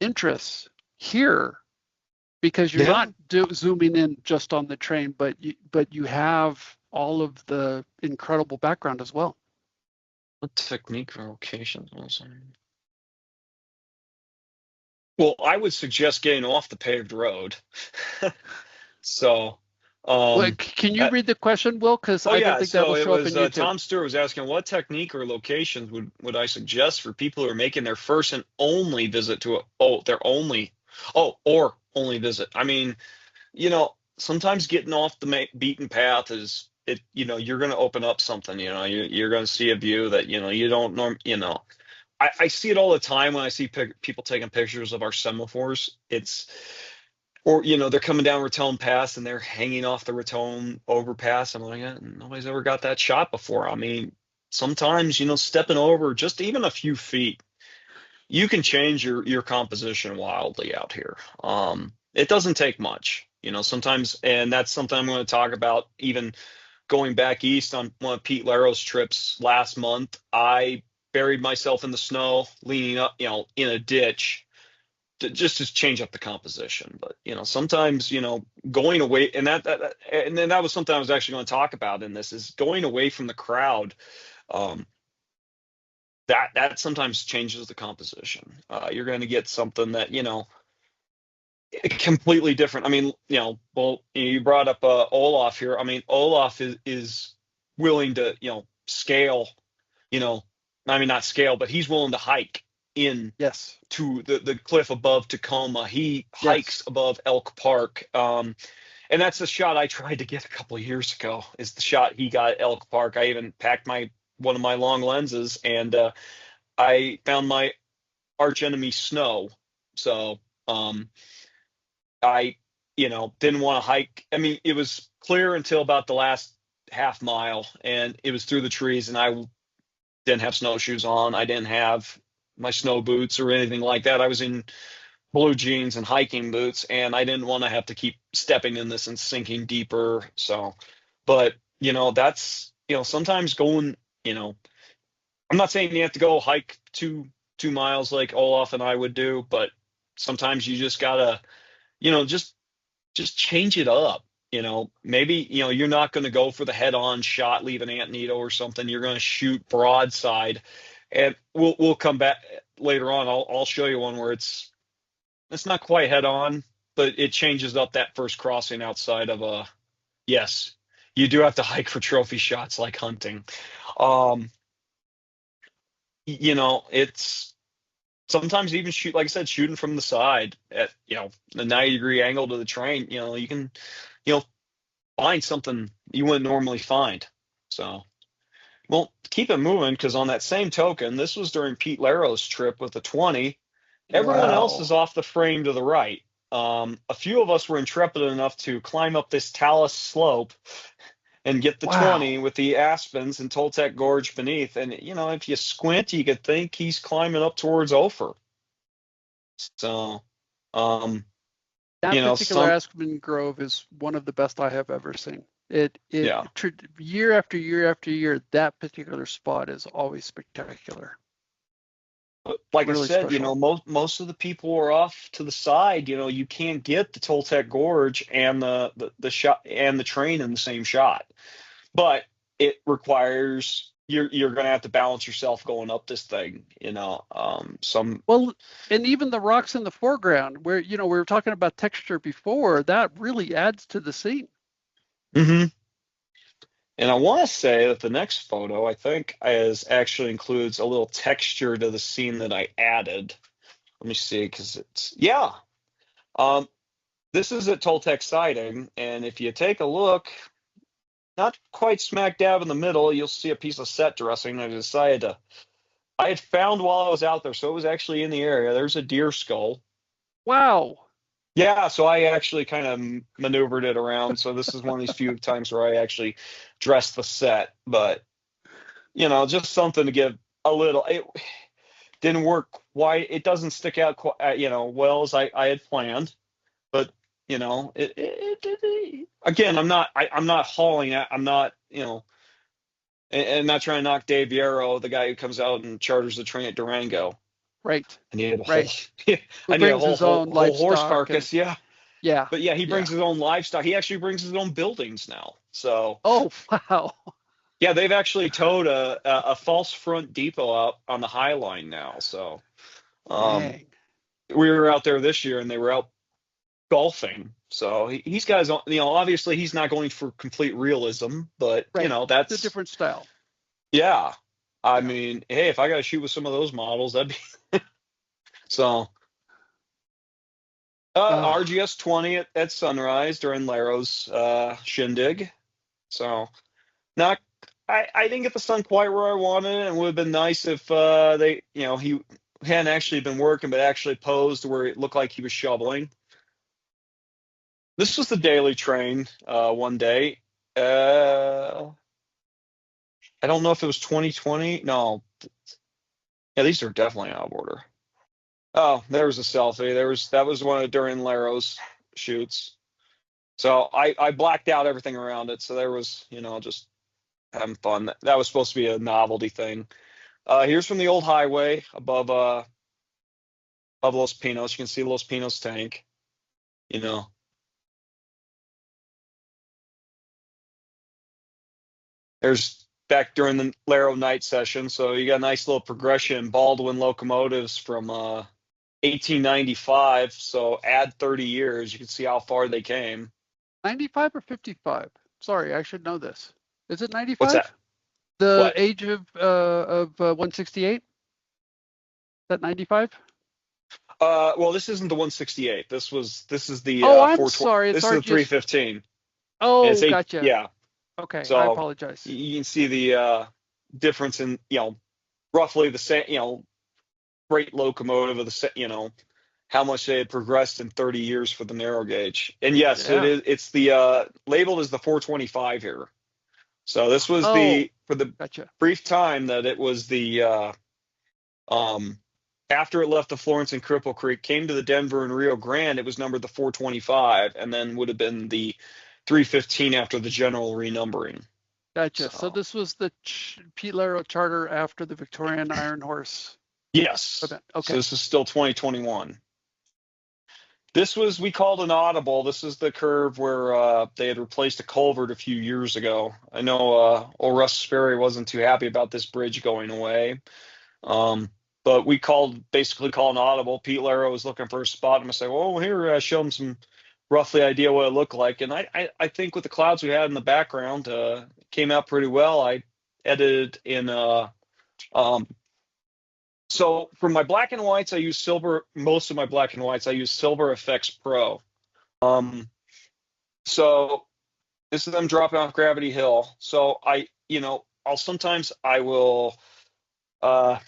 interests here, because you're not zooming in just on the train, but you have all of the incredible background as well. What technique or location? Well, I would suggest getting off the paved road. So, can you read the question, Will? Because I don't think that will show up in YouTube. Tom Stewart was asking, what technique or locations would I suggest for people who are making their first and only visit to or only visit? I mean, sometimes getting off the beaten path is you're going to open up something. You're going to see a view that you don't I see it all the time when I see people taking pictures of our semaphores. Or they're coming down Raton Pass and they're hanging off the Raton overpass. I'm like, nobody's ever got that shot before. I mean, sometimes stepping over just even a few feet, you can change your composition wildly out here. It doesn't take much, sometimes, and that's something I'm going to talk about. Even going back east on one of Pete Laro's trips last month, I buried myself in the snow, leaning up, in a ditch. Just to change up the composition. But sometimes going away, and and then that was something I was actually going to talk about in this, is going away from the crowd. That sometimes changes the composition. You're going to get something that completely different. I mean, well, you brought up Olaf here. I mean, Olaf is willing to, scale, you know, I mean, not scale, but he's willing to hike in Yes. to the cliff above Tacoma. He hikes Yes. above Elk Park. And that's the shot I tried to get a couple of years ago, is the shot he got at Elk Park. I even packed one of my long lenses, and I found my arch enemy snow. So I, didn't want to hike. I mean, it was clear until about the last half mile, and it was through the trees, and I didn't have snowshoes on. I didn't have my snow boots or anything like that. I was in blue jeans and hiking boots, and I didn't want to have to keep stepping in this and sinking deeper. So, but that's sometimes going. I'm not saying you have to go hike 2 miles like Olaf and I would do, but sometimes you just gotta, just change it up. Maybe you're not going to go for the head-on shot, leave an Antonito or something. You're going to shoot broadside, and we'll come back later on. I'll show you one where it's not quite head-on, but it changes up that first crossing outside of a. Yes, you do have to hike for trophy shots like hunting. Um, it's sometimes even shoot, like I said, shooting from the side at the 90-degree angle to the train. You can you know find something you wouldn't normally find. So, well, keep it moving, because on that same token, this was during Pete Laro's trip with the 20. Everyone else is Wow. off the frame to the right. A few of us were intrepid enough to climb up this talus slope and get the 20 Wow. with the aspens and Toltec Gorge beneath. And, if you squint, you could think he's climbing up towards Ophir. So, um, That particular some, Aspen Grove is one of the best I have ever seen. It yeah. year after year after year, that particular spot is always spectacular. Like I Really said, special. most of the people are off to the side. You can't get the Toltec Gorge and the shot and the train in the same shot. But it requires you're going to have to balance yourself going up this thing. Some. Well, and even the rocks in the foreground, where we were talking about texture before, that really adds to the scene. Mhm. And I want to say that the next photo, I think, actually includes a little texture to the scene that I added. Let me see, because yeah. Um, this is at Toltec Siding, and if you take a look, not quite smack dab in the middle, you'll see a piece of set dressing. I had found while I was out there, so it was actually in the area. There's a deer skull. Wow. Yeah, so I actually kind of maneuvered it around. So this is one of these few times where I actually dressed the set, but just something to give a little. It didn't work quite. It doesn't stick out quite, well as I had planned. But again, I'm not hauling it. I'm not, and not trying to knock Dave Yarrow, the guy who comes out and charters the train at Durango. Right. I needed a whole, Right. Who I need a brings whole his own horse livestock and carcass. Yeah. yeah. But yeah, he Yeah. brings his own livestock. He actually brings his own buildings now. So Oh, wow. yeah, they've actually towed a false front depot out on the High Line now. So um, Dang. we were out there this year, and they were out golfing. So he's got his own. Obviously he's not going for complete realism, but Right. It's a that's different style. yeah. I Yeah. mean, hey, if I got to shoot with some of those models, that'd be so. Uh, RGS 20 at sunrise during Laro's shindig. So not, I didn't get the sun quite where I wanted it, and it would have been nice if he hadn't actually been working, but actually posed where it looked like he was shoveling. This was the daily train one day. Uh, I don't know if it was 2020. No, yeah, these are definitely out of order. Oh, there was a selfie. That was one of during Laro's shoots. So I blacked out everything around it. So there was, just having fun. That was supposed to be a novelty thing. Here's from the old highway above Los Pinos. You can see Los Pinos tank. You know, there's back during the Laro night session. So you got a nice little progression. Baldwin locomotives from 1895. So add 30 years, you can see how far they came. 95 or 55? Sorry, I should know this. Is it What's 95? that? The What? age of 168? Is that 95? Well, this isn't the 168. This is the Oh, I'm 420. sorry. It's This is the RGS. 315. Oh, It's eight. gotcha. Yeah. Okay, I So apologize. you can see the difference in, roughly the same, freight locomotive of how much they had progressed in 30 years for the narrow gauge. And yes, it Yeah. is. It's the labeled as the 425 here. So this was Oh, for the gotcha. brief time that it was the um, after it left the Florence and Cripple Creek, came to the Denver and Rio Grande, it was numbered the 425, and then would have been the 315 after the general renumbering. Gotcha. So So this was the Pete Laro charter after the Victorian Iron Horse yes, event. so Okay. this is still 2021. We called an audible. This is the curve where they had replaced a culvert a few years ago. I know old Russ Sperry wasn't too happy about this bridge going away. But we basically called an audible. Pete Laro was looking for a spot. And I said, well, here, show him some roughly idea what it looked like. And I think with the clouds we had in the background, it came out pretty well. I edited in, um, so for my black and whites, I use most of my black and whites, I use Silver Effects Pro. Um, so this is them dropping off Gravity Hill. So I will, uh,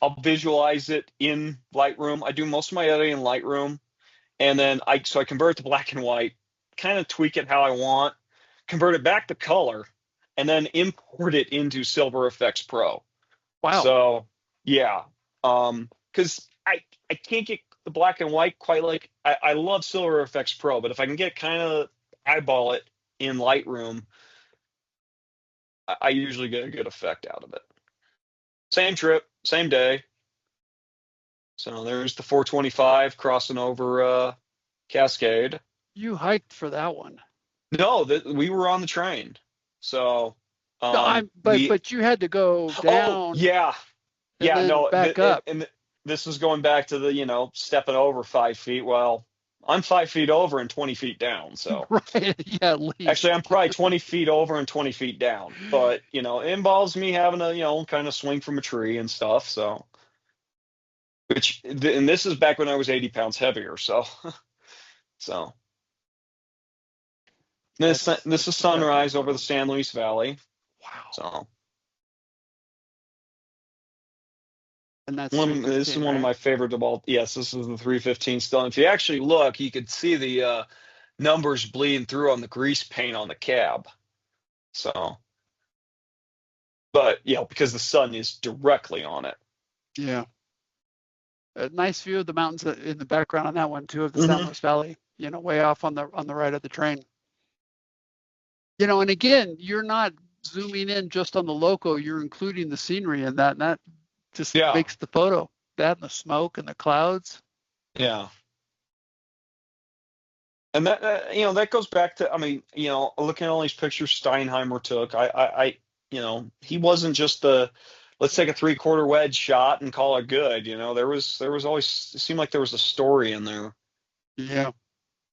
I'll visualize it in Lightroom. I do most of my editing in Lightroom, and then I convert it to black and white, kind of tweak it how I want, convert it back to color, and then import it into Silver Effects Pro. Wow. So yeah, because I can't get the black and white quite like I love Silver Effects Pro, but if I can get kind of eyeball it in Lightroom, I usually get a good effect out of it. Same trip, same day. So there's the 425 crossing over Cascade. You hiked for that one. No, that we were on the train. So No, we but you had to go oh down yeah. and Yeah, then no, back up. this is going back to the, stepping over 5 feet. Well, I'm 5 feet over and 20 feet down. So Right. Yeah, at least. actually, I'm probably 20 feet over and 20 feet down. But, it involves me having to, kind of swing from a tree and stuff. So, and this is back when I was 80 pounds heavier. So, so this That's is definitely sunrise over the San Luis Valley. wow. So, And that's this is 315, one of right? my favorite of all. Yes, this is the 315 still. And if you actually look, you could see the numbers bleeding through on the grease paint on the cab. So, but because the sun is directly on it. Yeah. A nice view of the mountains in the background on that one too, of the San Hmm. Luis Valley, way off on the right of the train. And again, you're not zooming in just on the loco, you're including the scenery in that, and that just Yeah, makes the photo. That and the smoke and the clouds. yeah. And that goes back to, I mean, looking at all these pictures Steinheimer took. He wasn't just let's take a 3/4 wedge shot and call it good. There was always, it seemed like there was a story in there. Yeah,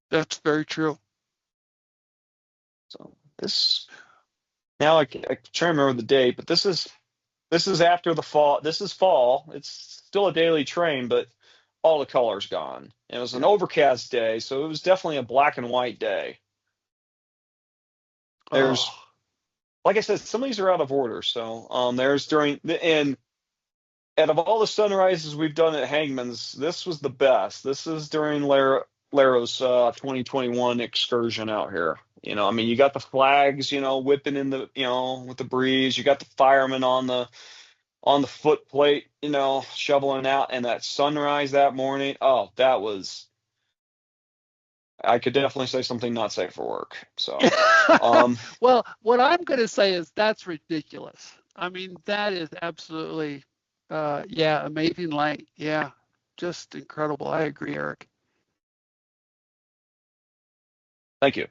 that's very true. So now I try to remember the date, but this is after the fall. This is fall. It's still a daily train, but all the color's gone. And it was an Yeah. overcast day, so it was definitely a black and white day. Oh, There's, like I said, some of these are out of order. So there's and out of all the sunrises we've done at Hangman's, this was the best. This is during Laro's 2021 excursion out here. I mean, you got the flags, whipping in the, with the breeze. You got the firemen on the foot plate, shoveling out, and that sunrise that morning. Oh, I could definitely say something not safe for work. So, well, what I'm going to say is that's ridiculous. I mean, that is absolutely, yeah, amazing light. Yeah, just incredible. I agree, Eric. thank you.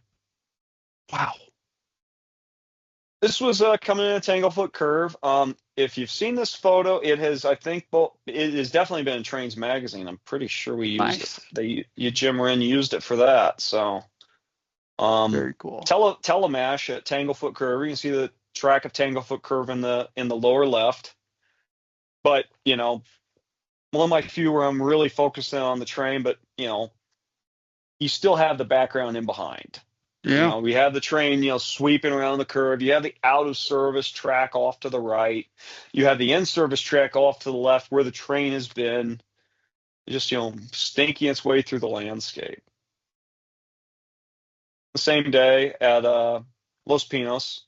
Wow. This was coming in a Tanglefoot curve. If you've seen this photo, it has, I think, it has definitely been in Trains magazine. I'm pretty sure we used Nice. it. Jim Wren used it for that. So, Very cool. telemash at Tanglefoot curve. You can see the track of Tanglefoot curve in the lower left. But one of my few where I'm really focusing on the train, but you still have the background in behind. Yeah. We have the train, sweeping around the curve. You have the out of service track off to the right. You have the in service track off to the left where the train has been, just, stinking its way through the landscape. The same day at Los Pinos.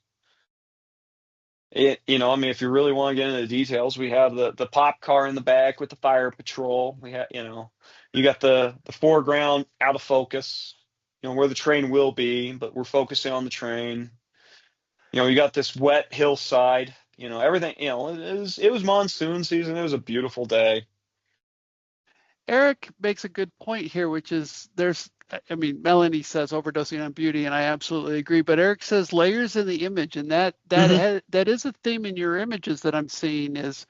If you really want to get into the details, we have the pop car in the back with the fire patrol. We have, you got the foreground out of focus. Where the train will be, but we're focusing on the train. You got this wet hillside, everything, it was monsoon season. It was a beautiful day. Eric makes a good point here, which is Melanie says overdosing on beauty, and I absolutely agree. But Eric says layers in the image, and that is a theme in your images that I'm seeing is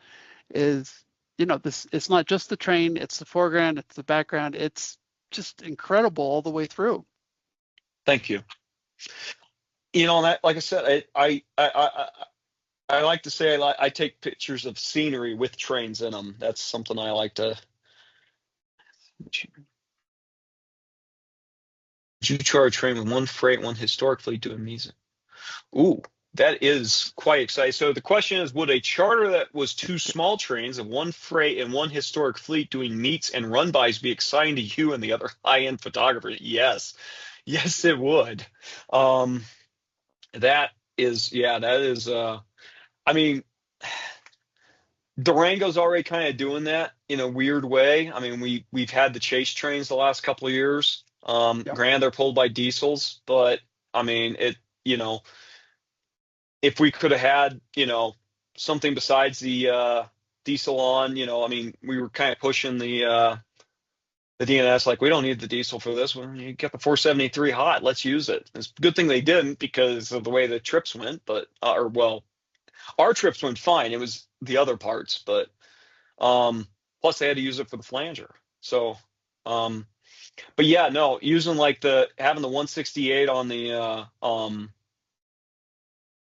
this. It's not just the train; it's the foreground, it's the background. It's just incredible all the way through. Thank you. That, like I said, I like to say I take pictures of scenery with trains in them. That's something I like to. Did you charter a train with one freight, one historic fleet doing music? Ooh, that is quite exciting. So the question is, would a charter that was two small trains of one freight and one historic fleet doing meets and run-bys be exciting to you and the other high-end photographers? Yes. Yes, it would. That is, Durango's already kind of doing that in a weird way. We've had the chase trains the last couple of years. Yep. Granted, they're pulled by diesels, but if we could have had, something besides the diesel on, we were kind of pushing the DNS, like, we don't need the diesel for this one. You get the 473 hot, let's use it. It's a good thing they didn't because of the way the trips went, but our trips went fine. It was the other parts, but plus they had to use it for the flanger. So, but yeah, no, using having the 168 on the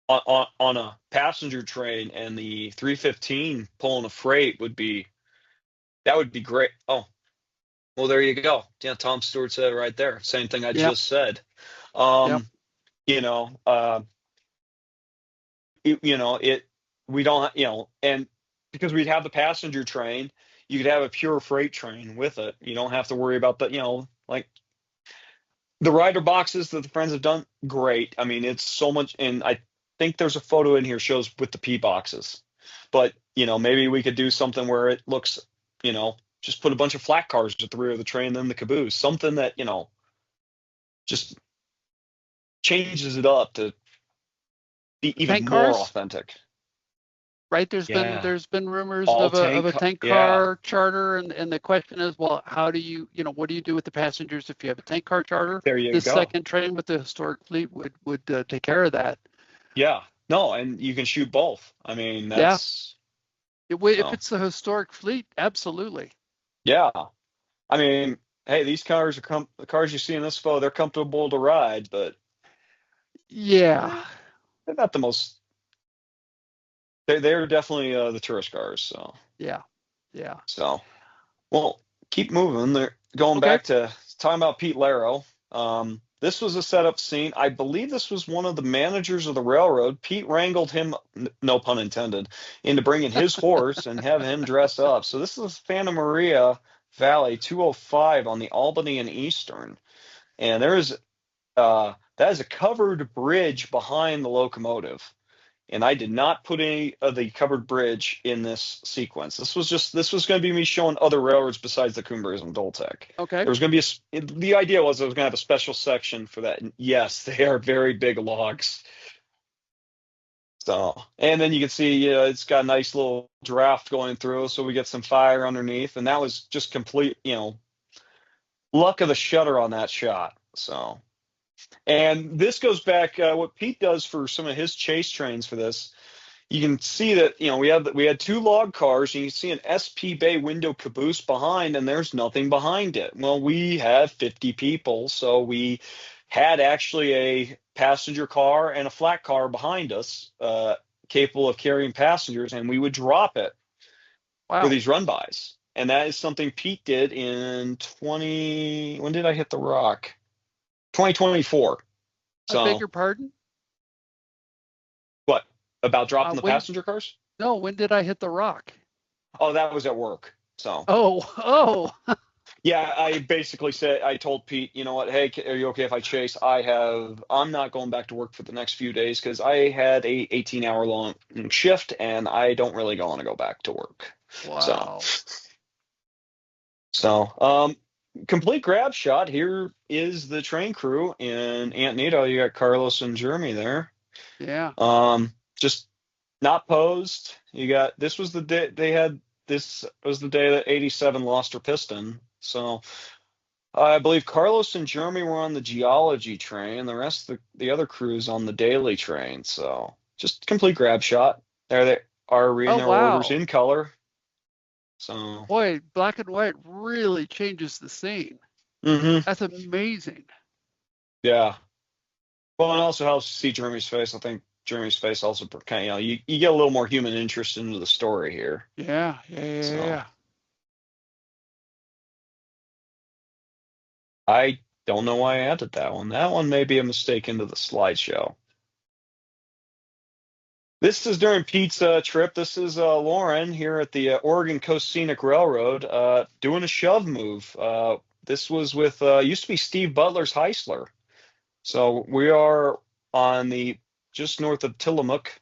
on a passenger train and the 315 pulling a freight would be great. Oh, well, there you go. Yeah, Tom Stewart said it right there. Same thing I just said. We don't, and because we'd have the passenger train, you could have a pure freight train with it. You don't have to worry about the, like the rider boxes that the friends have done. Great. It's so much. And I think there's a photo in here shows with the P boxes, but maybe we could do something where it looks, just put a bunch of flat cars at the rear of the train, then the caboose, something that, just changes it up to be even Tank more cars? authentic. Right? There's been rumors of a tank car charter, and the question is, well, how do you, what do you do with the passengers if you have a tank car charter? There you go. The second train with the historic fleet would take care of that. Yeah. No, and you can shoot both. That's. Yeah. If it's the historic fleet, absolutely. Yeah. Hey, these cars are the cars you see in this photo, they're comfortable to ride, but yeah, they're not the most. They're definitely the tourist cars. So yeah. So, well, keep moving. They're going back to talking about Pete Laro. This was a setup scene. I believe this was one of the managers of the railroad. Pete wrangled him, no pun intended, into bringing his horse and having him dress up. So this is Santa Maria Valley 205 on the Albany and Eastern, and that is a covered bridge behind the locomotive. And I did not put any of the covered bridge in this sequence. This was going to be me showing other railroads besides the Cumbres and Toltec. Okay. There was going to be the idea was I was going to have a special section for that. And yes, they are very big logs. So, and then you can see, it's got a nice little draft going through, so we get some fire underneath, and that was just complete, luck of the shutter on that shot. So, And this goes back, what Pete does for some of his chase trains for this. You can see that, we had two log cars, and you can see an SP bay window caboose behind, and there's nothing behind it. Well, we have 50 people, so we had actually a passenger car and a flat car behind us, capable of carrying passengers, and we would drop it for Wow. these run-bys. And that is something Pete did in when did I hit the rock? 2024. I beg So your pardon? what about dropping the When? passenger cars? No, when did I hit the rock? Oh, that was at work. So Oh. yeah, I basically said, I told Pete, you know what? Hey, are you okay if I chase? I'm not going back to work for the next few days because I had a 18-hour long shift, and I don't really want to go back to work. Wow. So, complete grab shot. Here is the train crew in Antonito. You got Carlos and Jeremy there. Yeah. Just not posed. This was the day this was the day that 87 lost her piston. So I believe Carlos and Jeremy were on the geology train. The rest of the other crews on the daily train. So just complete grab shot. There they are reading their orders in color. So boy, black and white really changes the scene. That's amazing. Yeah. Well, it also helps to see Jeremy's face. I think Jeremy's face also kind of, you get a little more human interest into the story here. Yeah. I don't know why I added that one. That one may be a mistake into the slideshow. This is during Pete's trip. This is Lauren here at the Oregon Coast Scenic Railroad doing a shove move. This was with used to be Steve Butler's Heisler. So we are on the just north of Tillamook,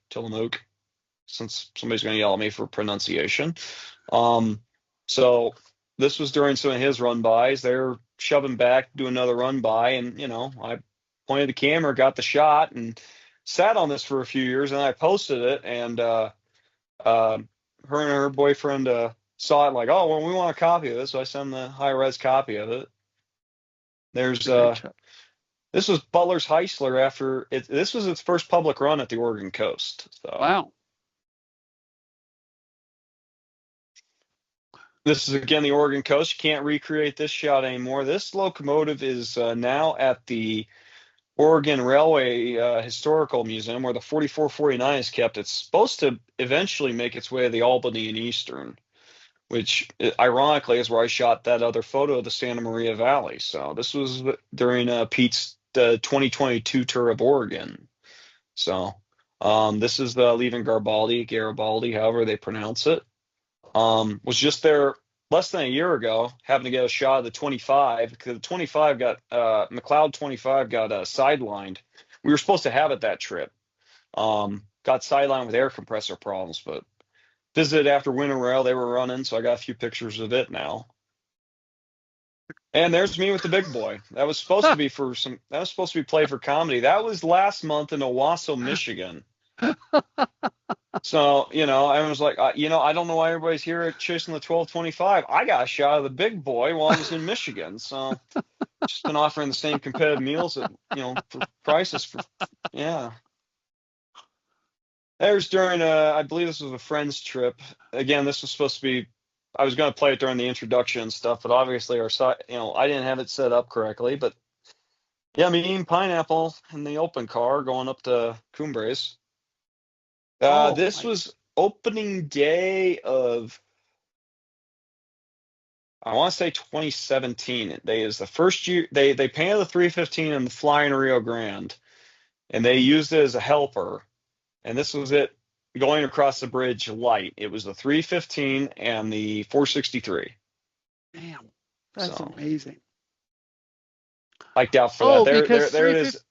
since somebody's going to yell at me for pronunciation. So this was during some of his run bys. They're shoving back, do another run by, and I pointed the camera, got the shot, and sat on this for a few years, and I posted it, and her and her boyfriend saw it, like, oh, well, we want a copy of this, so I sent them the high-res copy of it. There's this was Butler's Heisler after it. This was its first public run at the Oregon coast. So. Wow. This is again the Oregon coast. You can't recreate this shot anymore. This locomotive is now at the Oregon Railway Historical Museum, where the 4449 is kept. It's supposed to eventually make its way to the Albany and Eastern, which ironically is where I shot that other photo of the Santa Maria Valley. So this was during Pete's 2022 tour of Oregon. So this is leaving Garibaldi, however they pronounce it. Was just there less than a year ago, having to get a shot of the 25 because the 25 got McLeod 25 got sidelined. We were supposed to have it that trip. Got sidelined with air compressor problems, but visited after Winter Rail. They were running, so I got a few pictures of it now. And there's me with the big boy. That was supposed to be played for comedy. That was last month in Owasso, Michigan. So, I was like, I don't know why everybody's here chasing the 1225. I got a shot of the big boy while I was in Michigan. So just been offering the same competitive meals at, for prices for, yeah. There's during, I believe this was a friend's trip. Again, this was supposed to be, I was going to play it during the introduction and stuff, but obviously I didn't have it set up correctly. But yeah, me eating pineapple in the open car going up to Cumbres. This was opening day of, I want to say 2017. Is the first year they painted the 315 in the Flying Rio Grande, and they used it as a helper. And this was it going across the bridge light. It was the 315 and the 463. Damn, that's amazing. Liked out for that. There it is.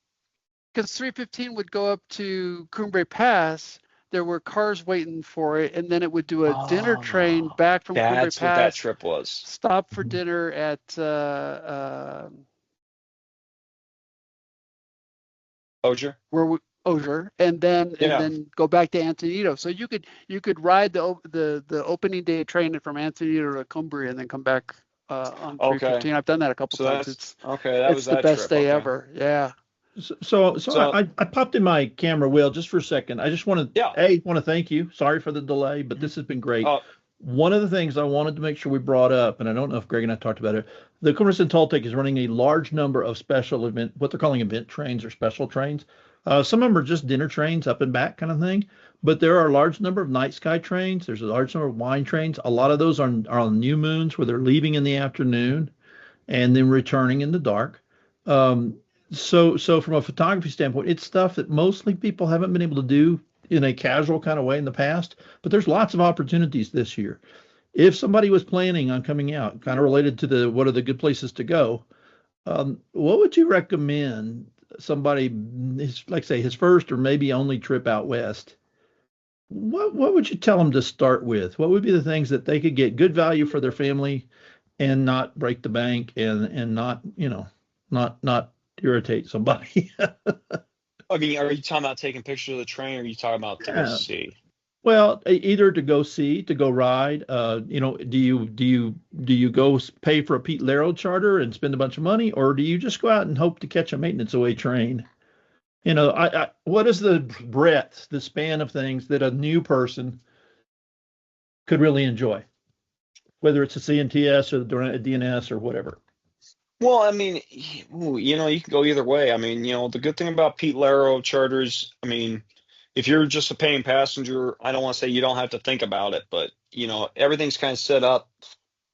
Because 315 would go up to Cumbre Pass. There were cars waiting for it, and then it would do a dinner train back from Cumbre Pass. That's what that trip was. Stop for dinner at Osier, and then go back to Antonito. So you could ride the opening day train from Antonito to Cumbria and then come back on 315. I've done that a couple times. It's the best day ever. Yeah. So I popped in my camera wheel just for a second. I just want to Yeah. want to thank you. Sorry for the delay, but this has been great. Uh, One of the things I wanted to make sure we brought up, and I don't know if Greg and I talked about it, the Cumbres Toltec is running a large number of special event, what they're calling event trains or special trains. Some of them are just dinner trains up and back kind of thing, but there are a large number of night sky trains. There's a large number of wine trains. A lot of those are on new moons where they're leaving in the afternoon and then returning in the dark. Um, so from a photography standpoint, it's stuff that mostly people haven't been able to do in a casual kind of way in the past, but there's lots of opportunities this year. If somebody was planning on coming out, kind of related to the what are the good places to go, what would you recommend somebody, like say his first or maybe only trip out west? What would you tell them to start with? What would be the things that they could get good value for their family and not break the bank and not, not irritate somebody? I mean, are you talking about taking pictures of the train, or are you talking about to go Yeah. see? Well, either to go see, to go ride. Do you go pay for a Pete Laro charter and spend a bunch of money, or do you just go out and hope to catch a maintenance away train? What is the breadth, the span of things that a new person could really enjoy, whether it's a CNTS or a DNS or whatever? Well, I mean, you can go either way. I mean, the good thing about Pete Laro charters, I mean, if you're just a paying passenger, I don't want to say you don't have to think about it, but everything's kind of set up.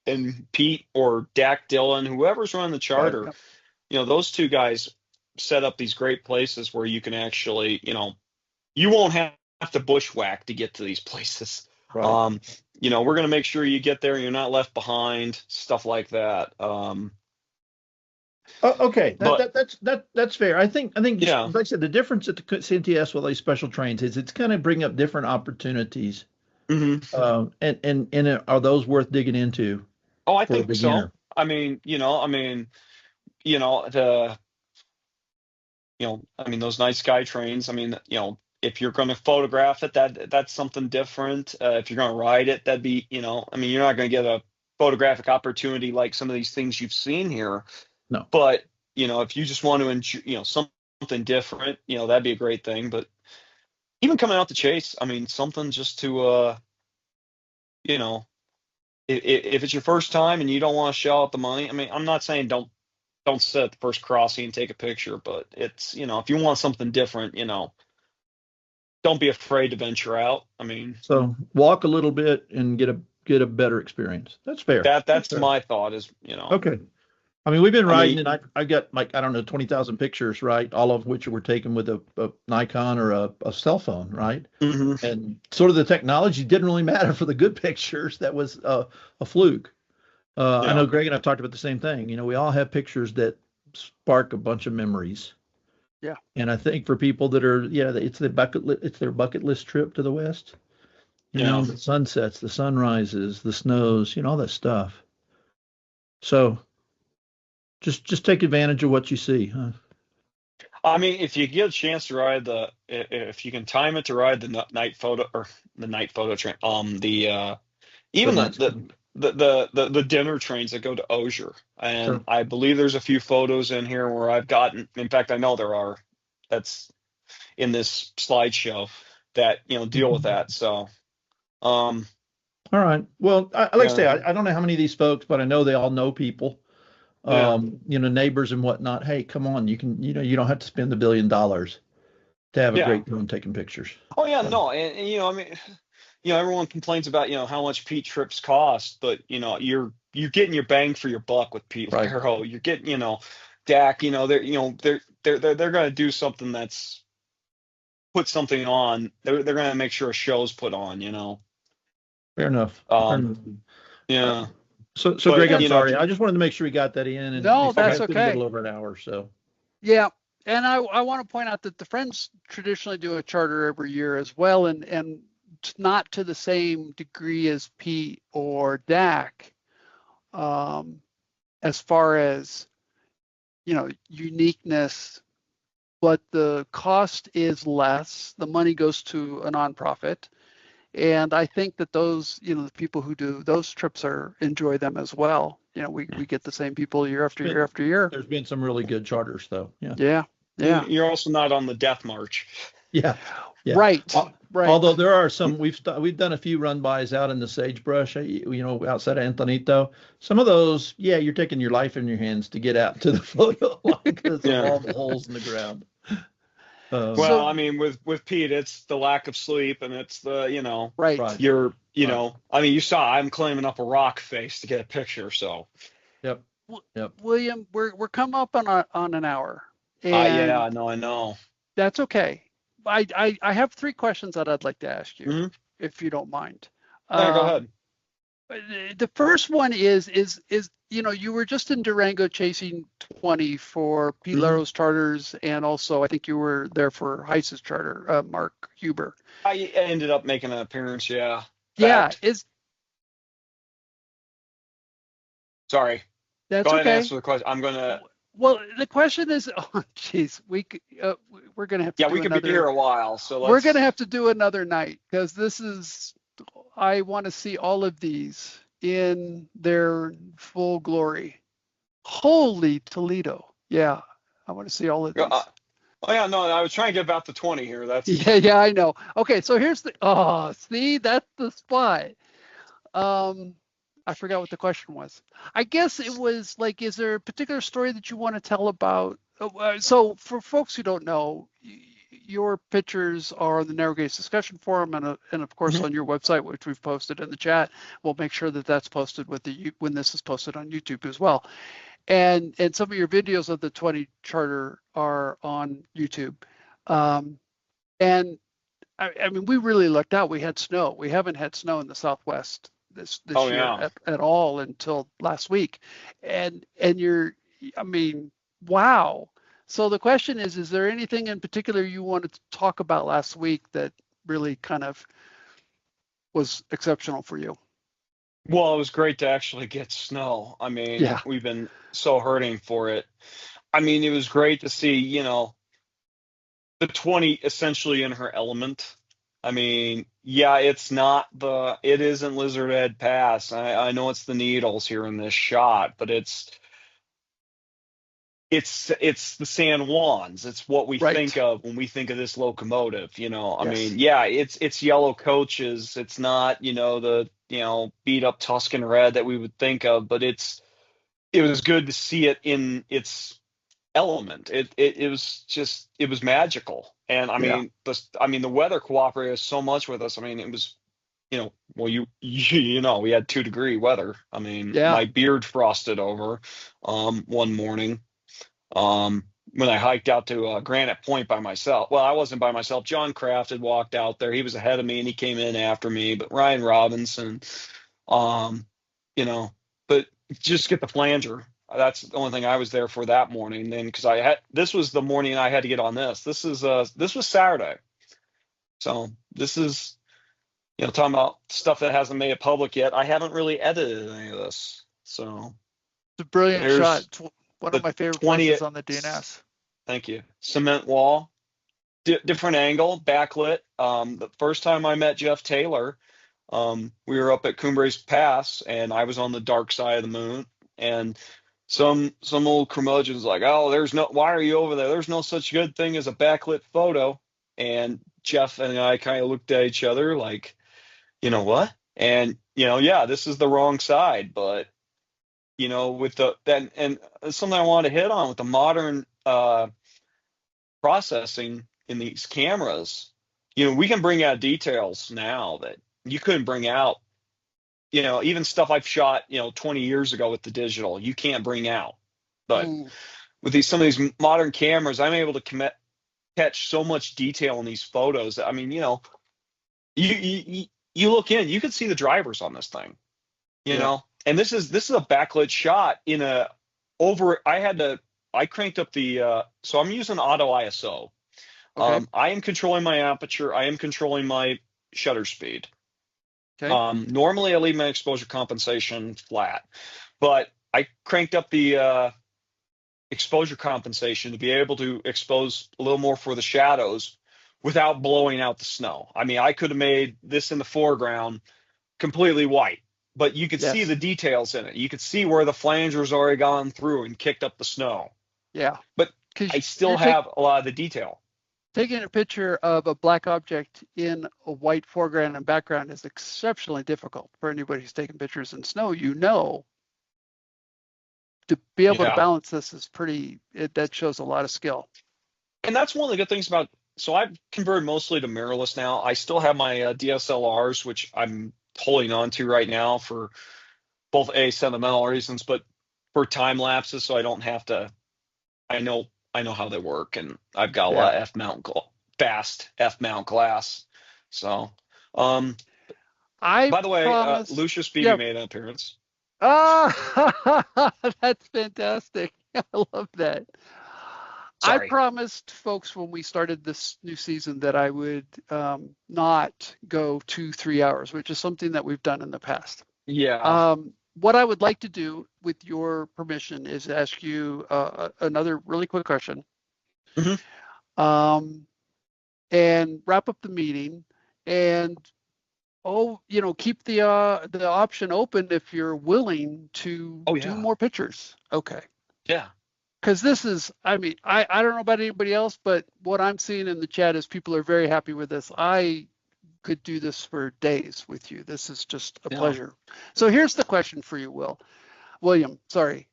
And Pete or Dak Dillon, whoever's running the charter, those two guys set up these great places where you can actually, you won't have to bushwhack to get to these places. Right. We're going to make sure you get there and you're not left behind, stuff like that. Okay, But that's fair. I think Yeah. like I said, the difference at the CNTS with these special trains is it's kind of bring up different opportunities. hmm And are those worth digging into Oh, I for a think so. beginner? I mean, the I mean, those night sky trains. I mean, if you're going to photograph it, that's something different. If you're going to ride it, that'd be, I mean, you're not going to get a photographic opportunity like some of these things you've seen here. No. But if you just want to enjoy, something different, that'd be a great thing. But even coming out to chase, I mean, something just to, if it's your first time and you don't want to shell out the money, I mean, I'm not saying don't sit at the first crossing and take a picture, but it's, if you want something different, don't be afraid to venture out. I mean, So walk a little bit and get a better experience. That's fair. that's fair. my thought is, Okay. I mean, we've been I riding, mean- and I've got like, I don't know, 20,000 pictures, right? All of which were taken with a Nikon or a cell phone, right? Mhm. And sort of the technology didn't really matter for the good pictures. That was a fluke. I Yeah. know Greg and I've talked about the same thing. We all have pictures that spark a bunch of memories. Yeah. And I think for people that are, it's their bucket list trip to the West. Yeah. The sunsets, the sunrises, the snows, all that stuff. So just take advantage of what you see, huh? I mean, if you get a chance to ride if you can time it to ride the night photo train, even the dinner trains that go to Osier, and Sure. I believe there's a few photos in here where I've gotten. In fact, I know there are. That's in this slideshow that deal with that. So, All right. Well, like I say, Yeah. I don't know how many of these folks, but I know they all know people, Yeah. neighbors and whatnot. Hey, come on, you can, you don't have to spend $1 billion to have a Yeah. great time taking pictures. Oh yeah, no, and I mean, everyone complains about how much Pete trips cost, but you're getting your bang for your buck with Pete Right. Laro. You're getting Dak. They're going to do something that's put something on. They're going to make sure a show's put on. Fair enough. Fair enough. Yeah. So But, Greg, I'm you know, sorry. I just wanted to make sure we got that in. And No, it's that's been a okay. little over an hour, so. Yeah. And I want to point out that the Friends traditionally do a charter every year as well, and not to the same degree as Pete or Dak, as far as uniqueness, but the cost is less. The money goes to a nonprofit, and I think that those the people who do those trips enjoy them as well. We get the same people year after year after year. There's been some really good charters, though. Yeah. Yeah. Yeah. You're also not on the death march. Yeah. Yeah. Right. Right. Although there are some, we've done a few run-bys out in the sagebrush, outside of Antonito. Some of those, yeah, you're taking your life in your hands to get out to the photo line because of Yeah. all the holes in the ground. Well, So I mean, with Pete, it's the lack of sleep, and it's the, right. Right. I mean, you saw I'm climbing up a rock face to get a picture. So, Yep. Yep. William, we're coming up on an hour, and yeah, no, I know. that's okay. I have 3 questions that I'd like to ask you, Hmm. if you don't mind. Yeah, go Um, ahead. the first one is you were just in Durango chasing 20 for Pete Hmm. Laro's charters, and also I think you were there for Heiss's charter, Mark Huber. I ended up making an appearance. Yeah. Yeah, Fact. Sorry. Go that's ahead and okay. answer the question. I'm gonna. Well, the question is, oh, geez, we're gonna have to Yeah, do we could be here another. a while. So We're gonna let's. have to do another night because this is. I want to see all of these in their full glory. Holy Toledo! Yeah, I want to see all of these. Oh yeah, no, I was trying to get about the 20 here. That's. Yeah, I know. Okay, so here's the. Oh, see, that's the spot. I forgot what the question was. I guess it was like, is there a particular story that you want to tell about? So for folks who don't know, your pictures are on the Narrow Gauge discussion forum and of course Mhm. on your website, which we've posted in the chat. We'll make sure that that's posted when this is posted on YouTube as well. And some of your videos of the 20 charter are on YouTube. Um, and I mean, we really lucked out. We had snow. We haven't had snow in the Southwest Oh this year yeah. at all until last week. And I mean, wow. So the question is there anything in particular you wanted to talk about last week that really kind of was exceptional for you? Well, it was great to actually get snow. I mean, Yeah, we've been so hurting for it. I mean, it was great to see, the 20 essentially in her element. I mean, yeah, it isn't Lizard Head Pass. I know it's the Needles here in this shot, but it's the San Juans. It's what we think right. of when we think of this locomotive. I Yes. mean, yeah, it's yellow coaches. It's not, the, beat up Tuscan red that we would think of, but it was good to see it in its element. It was magical. And I Yeah. mean, the weather cooperated so much with us. I mean, it was, well, we had 2-degree weather. I mean, Yeah. my beard frosted over one morning when I hiked out to Granite Point by myself. Well, I wasn't by myself. John Kraft had walked out there. He was ahead of me and he came in after me. But Ryan Robinson, um, you know, but just get the flanger. That's the only thing I was there for that morning. Then because this was the morning I had to get on this. This was Saturday. So this is talking about stuff that hasn't made it public yet. I haven't really edited any of this. So It's a brilliant shot. there's It's one of the my favorite 20. places on the DNS. Thank you. Cement wall, different angle, backlit. The first time I met Jeff Taylor, we were up at Cumbres Pass, and I was on the dark side of the moon. And some old curmudgeon's like, "Oh, why are you over there? There's no such good thing as a backlit photo." And Jeff and I kind of looked at each other like, what? And yeah, this is the wrong side, but with that and something I wanted to hit on with the modern processing in these cameras, we can bring out details now that you couldn't bring out, even stuff I've shot, 20 years ago with the digital, you can't bring out. But Mm, with some of these modern cameras, I'm able to catch so much detail in these photos that, I mean, you look in, you can see the drivers on this thing, yeah. and this is a backlit shot I cranked up so I'm using auto ISO. Okay. I am controlling my aperture. I am controlling my shutter speed. Okay. Normally I leave my exposure compensation flat, but I cranked up the exposure compensation to be able to expose a little more for the shadows without blowing out the snow. I mean, I could have made this in the foreground completely white, but you could see Yes. the details in it. You could see where the flanger's already gone through and kicked up the snow. Yeah. But I because still have a lot of the detail. taking a picture of a black object in a white foreground and background is exceptionally difficult for anybody who's taking pictures in snow. To be able to Yeah. balance this is that shows a lot of skill. And that's one of the good things about, so I've converted mostly to mirrorless now. I still have my DSLRs, which I'm holding on to right now for both sentimental reasons, but for time lapses, so I don't have to. I know how they work, and I've got a Yeah. lot of fast F mount glass. So, I by the way, promise. Lucius Beebe Yeah. made an appearance. Ah, that's fantastic. I love that. I Sorry. promised folks when we started this new season that I would not go 2-3 hours, which is something that we've done in the past. Yeah. What I would like to do, with your permission, is ask you another really quick question, Mhm. and wrap up the meeting. And keep the option open if you're willing to Oh do yeah. more pictures. Okay. Yeah. Because this is, I mean, I don't know about anybody else, but what I'm seeing in the chat is people are very happy with this. I could do this for days with you. This is just a Yeah. pleasure. So here's the question for you, William. Sorry.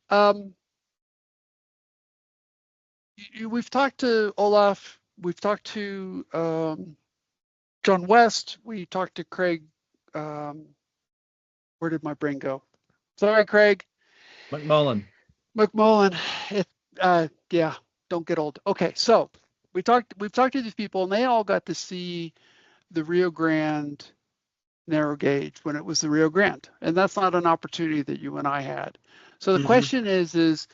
We've talked to Olaf. We've talked to John West. We talked to Craig. Where did my brain go? Sorry, Craig. McMullen. Yeah, don't get old. Okay, so we've talked to these people, and they all got to see the Rio Grande narrow gauge when it was the Rio Grande, and that's not an opportunity that you and I had. So the question is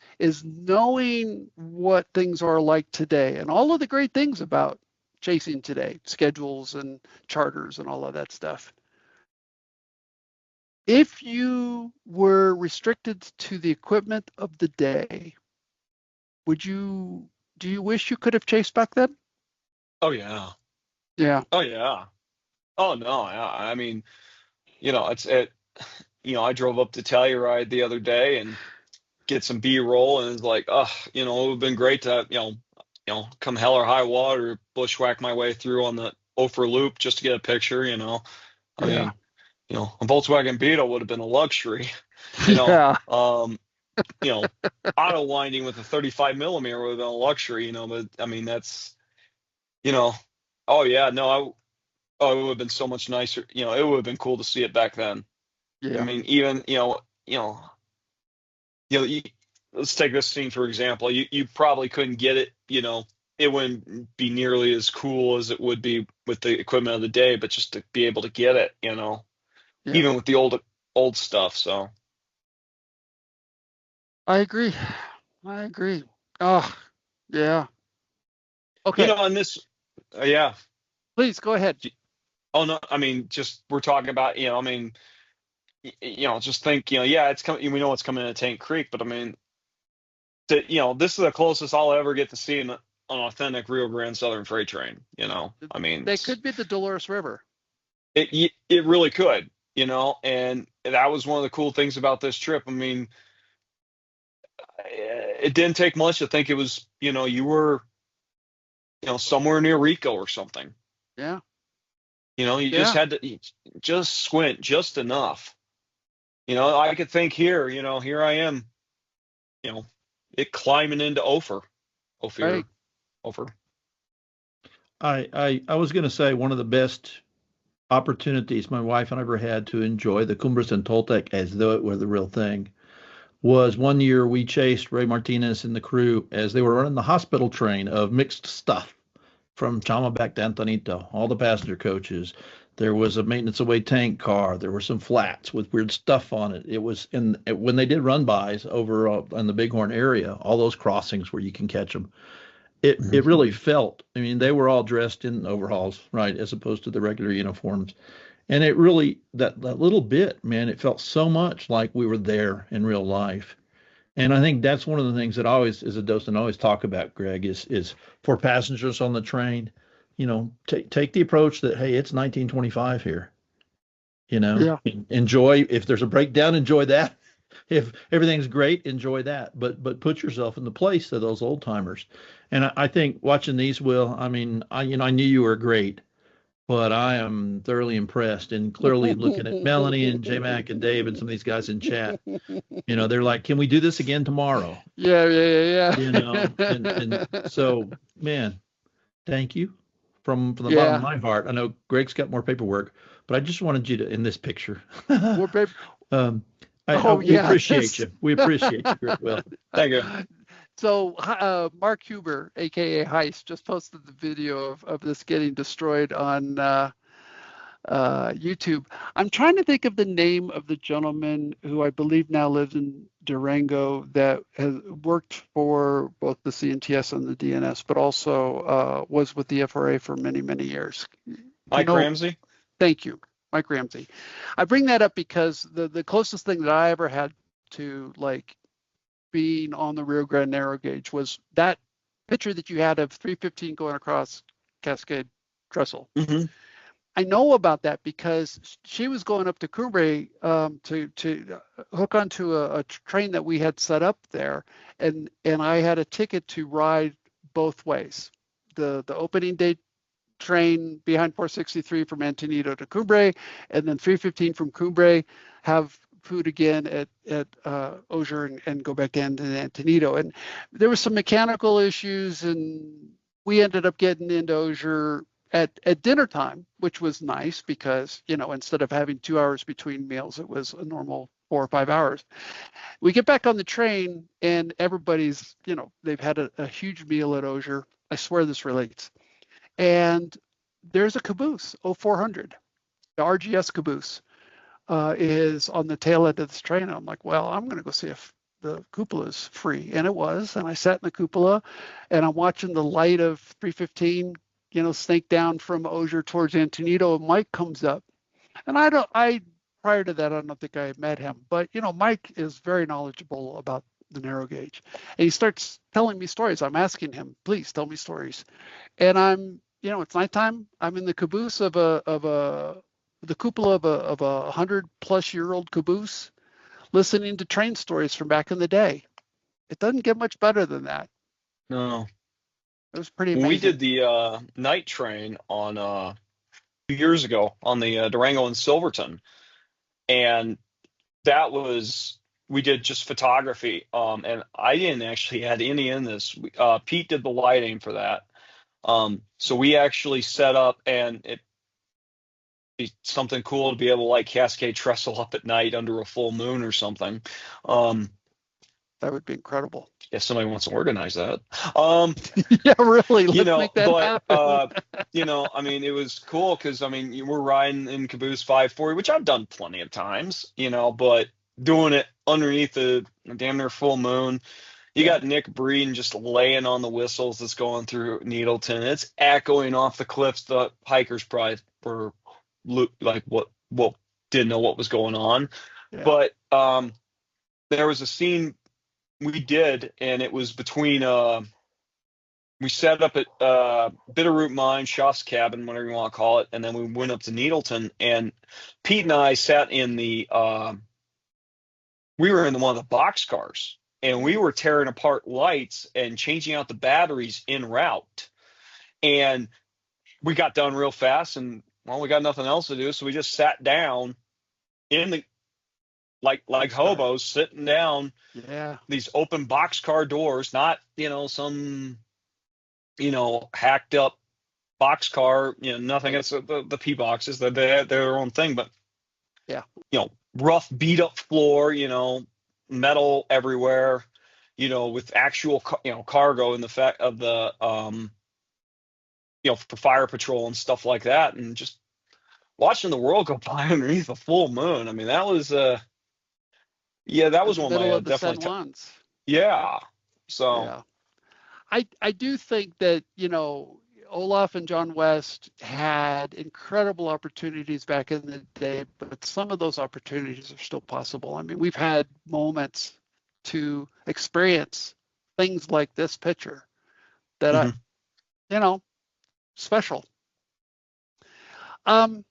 knowing what things are like today, and all of the great things about chasing today, schedules and charters and all of that stuff. If you were restricted to the equipment of the day, do you wish you could have chased back then? Oh yeah. Yeah. Oh yeah. Oh no. Yeah. I mean, I drove up to Telluride the other day and get some B-roll, and it's like, oh, it would have been great to, come hell or high water, bushwhack my way through on the Ophir Loop just to get a picture. I Yeah. mean, a Volkswagen Beetle would have been a luxury. Yeah. Auto winding with a 35 millimeter would have been a luxury. But I mean, that's, oh yeah, no, oh, it would have been so much nicer. It would have been cool to see it back then. I Yeah. mean, even, let's take this scene for example. You probably couldn't get it. It wouldn't be nearly as cool as it would be with the equipment of the day, but just to be able to get it, Yeah. even with the old stuff. So I agree. Oh, yeah. Okay. and this, yeah. Please go ahead. Oh no, I mean, just we're talking about, I mean, just think, yeah, it's coming. We know it's coming in Tank Creek, but I mean, this is the closest I'll ever get to seeing an authentic Rio Grande Southern freight train. I mean, They could be the Dolores River. it really could, and that was one of the cool things about this trip. I mean, it didn't take much to think it was, you were, somewhere near Rico or something. Yeah. You just had to just squint just enough. I could think here, here I am, it climbing into Ophir. Right. Ophir. I was going to say one of the best opportunities my wife and I ever had to enjoy the Cumbres and Toltec as though it were the real thing was one year we chased Ray Martinez and the crew as they were running the hospital train of mixed stuff from Chama back to Antonito, all the passenger coaches. There was a maintenance away tank car. There were some flats with weird stuff on it. It was when they did run bys over in the Bighorn area, all those crossings where you can catch them. It really felt. I mean, they were all dressed in overalls, right, as opposed to the regular uniforms. And it really that little bit, man, it felt so much like we were there in real life. And I think that's one of the things that always is a docent always talk about, Greg, is for passengers on the train, take the approach that, hey, it's 1925 here. Yeah. Enjoy if there's a breakdown, enjoy that. if everything's great, enjoy that. But put yourself in the place of those old timers. And I think watching these, Will, I mean, I knew you were great, but I am thoroughly impressed. And clearly looking at Melanie and J Mac and Dave and some of these guys in chat, they're like, can we do this again tomorrow? Yeah. And so, man, thank you from the bottom of Yeah. my heart. I know Greg's got more paperwork, but I just wanted you to in this picture. More paper. um, we Yeah. appreciate you. We appreciate you, Greg. Will. Thank you. So Mark Huber, aka Heist, just posted the video of this getting destroyed on YouTube. I'm trying to think of the name of the gentleman who I believe now lives in Durango that has worked for both the CNTS and the DNS, but also was with the FRA for many, many years. Mike Ramsey? Thank you, Mike Ramsey. I bring that up because the closest thing that I ever had to like being on the Rio Grande narrow gauge was that picture that you had of 315 going across Cascade Trestle. Mm-hmm. I know about that because she was going up to Cumbres to hook onto a train that we had set up there, and I had a ticket to ride both ways, the opening day train behind 463 from Antonito to Cumbres, and then 315 from Cumbres, have food again at Auger and go back down to Antonito. And there were some mechanical issues, and we ended up getting into Auger at dinner time, which was nice because, instead of having 2 hours between meals, it was a normal 4 or 5 hours. We get back on the train and everybody's, they've had a huge meal at Auger. I swear this relates. And there's a caboose, 0400, the RGS caboose is on the tail end of this train. And I'm like, well, I'm going to go see if the cupola is free. And it was. And I sat in the cupola and I'm watching the light of 315 snake down from Auger towards Antonito, and Mike comes up. And prior to that, I don't think I had met him, but Mike is very knowledgeable about the narrow gauge. And he starts telling me stories. I'm asking him, please tell me stories. And I'm, it's nighttime. I'm in the caboose of the cupola of a 100-plus-year-old caboose, listening to train stories from back in the day. It doesn't get much better than that. No. It was pretty amazing. We did the night train on 2 years ago on the Durango and Silverton, and we did just photography, and I didn't actually add any in this. Pete did the lighting for that, so we actually set up, and it'd be something cool to be able to like Cascade Trestle up at night under a full moon or something. That would be incredible. If somebody wants to organize that. Yeah, really. Let's make that happen. I mean, it was cool because, we're riding in Caboose 540, which I've done plenty of times, but doing it underneath the damn near full moon. You got Nick Breeden just laying on the whistles that's going through Needleton. It's echoing off the cliffs. The hikers probably were like, what didn't know what was going on. Yeah. But there was a scene we did, and it was between we set up at Bitterroot Mine, Schaaf's Cabin, whatever you want to call it, and then we went up to Needleton, and Pete and I sat in we were in one of the boxcars, and we were tearing apart lights and changing out the batteries en route, and we got done real fast, and we got nothing else to do, so we just sat down in the like hobos sitting down. Yeah. These open boxcar doors, not some hacked up boxcar. Nothing. It's the P boxes. They have their own thing, but yeah. Rough, beat up floor. Metal everywhere. With actual cargo in the fact of the for fire patrol and stuff like that, and just watching the world go by underneath a full moon. I mean, that was that was one of my definitely. Yeah. So. Yeah. I do think that, Olaf and John West had incredible opportunities back in the day, but some of those opportunities are still possible. I mean, we've had moments to experience things like this picture that special. I'm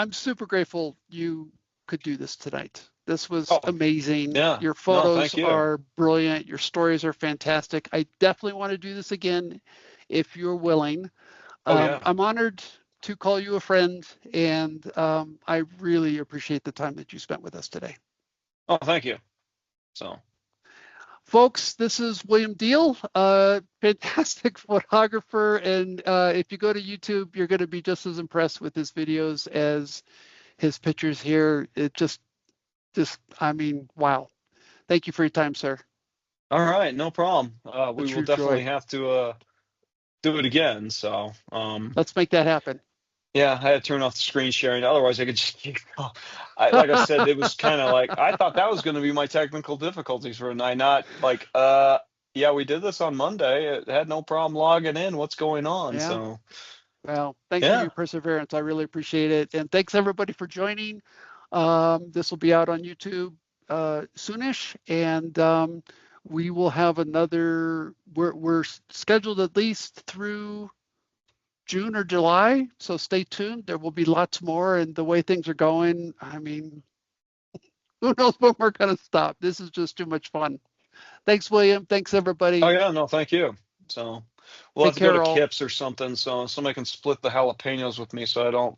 super grateful you could do this tonight. This was Oh, amazing. yeah. Your No, photos thank you. are brilliant. Your stories are fantastic. I definitely want to do this again if you're willing. Oh, yeah. I'm honored to call you a friend, and I really appreciate the time that you spent with us today. Oh, thank you. So, Folks, this is William Diehl, fantastic photographer, and if you go to YouTube, you're going to be just as impressed with his videos as his pictures here. It just, I mean, wow. Thank you for your time, sir. all right, no problem. A We will true definitely joy. have to do it again. So, Let's make that happen. yeah, I had to turn off the screen sharing. Otherwise, I could just keep going. Like I said, it was kind of like I thought that was going to be my technical difficulties for tonight. Not like, yeah, we did this on Monday. It had no problem logging in. What's going on? Yeah. So, Well, thanks for yeah. your perseverance. I really appreciate it. And thanks everybody for joining. This will be out on YouTube soonish, and we will have another. We're scheduled at least through June or July, so stay tuned. There will be lots more, and the way things are going, I mean, who knows when we're going to stop? This is just too much fun. Thanks, William. Thanks, Oh, everybody. yeah, no, thank you. So, we'll have Take to go to care, all. Kips or something so somebody can split the jalapenos with me so I don't,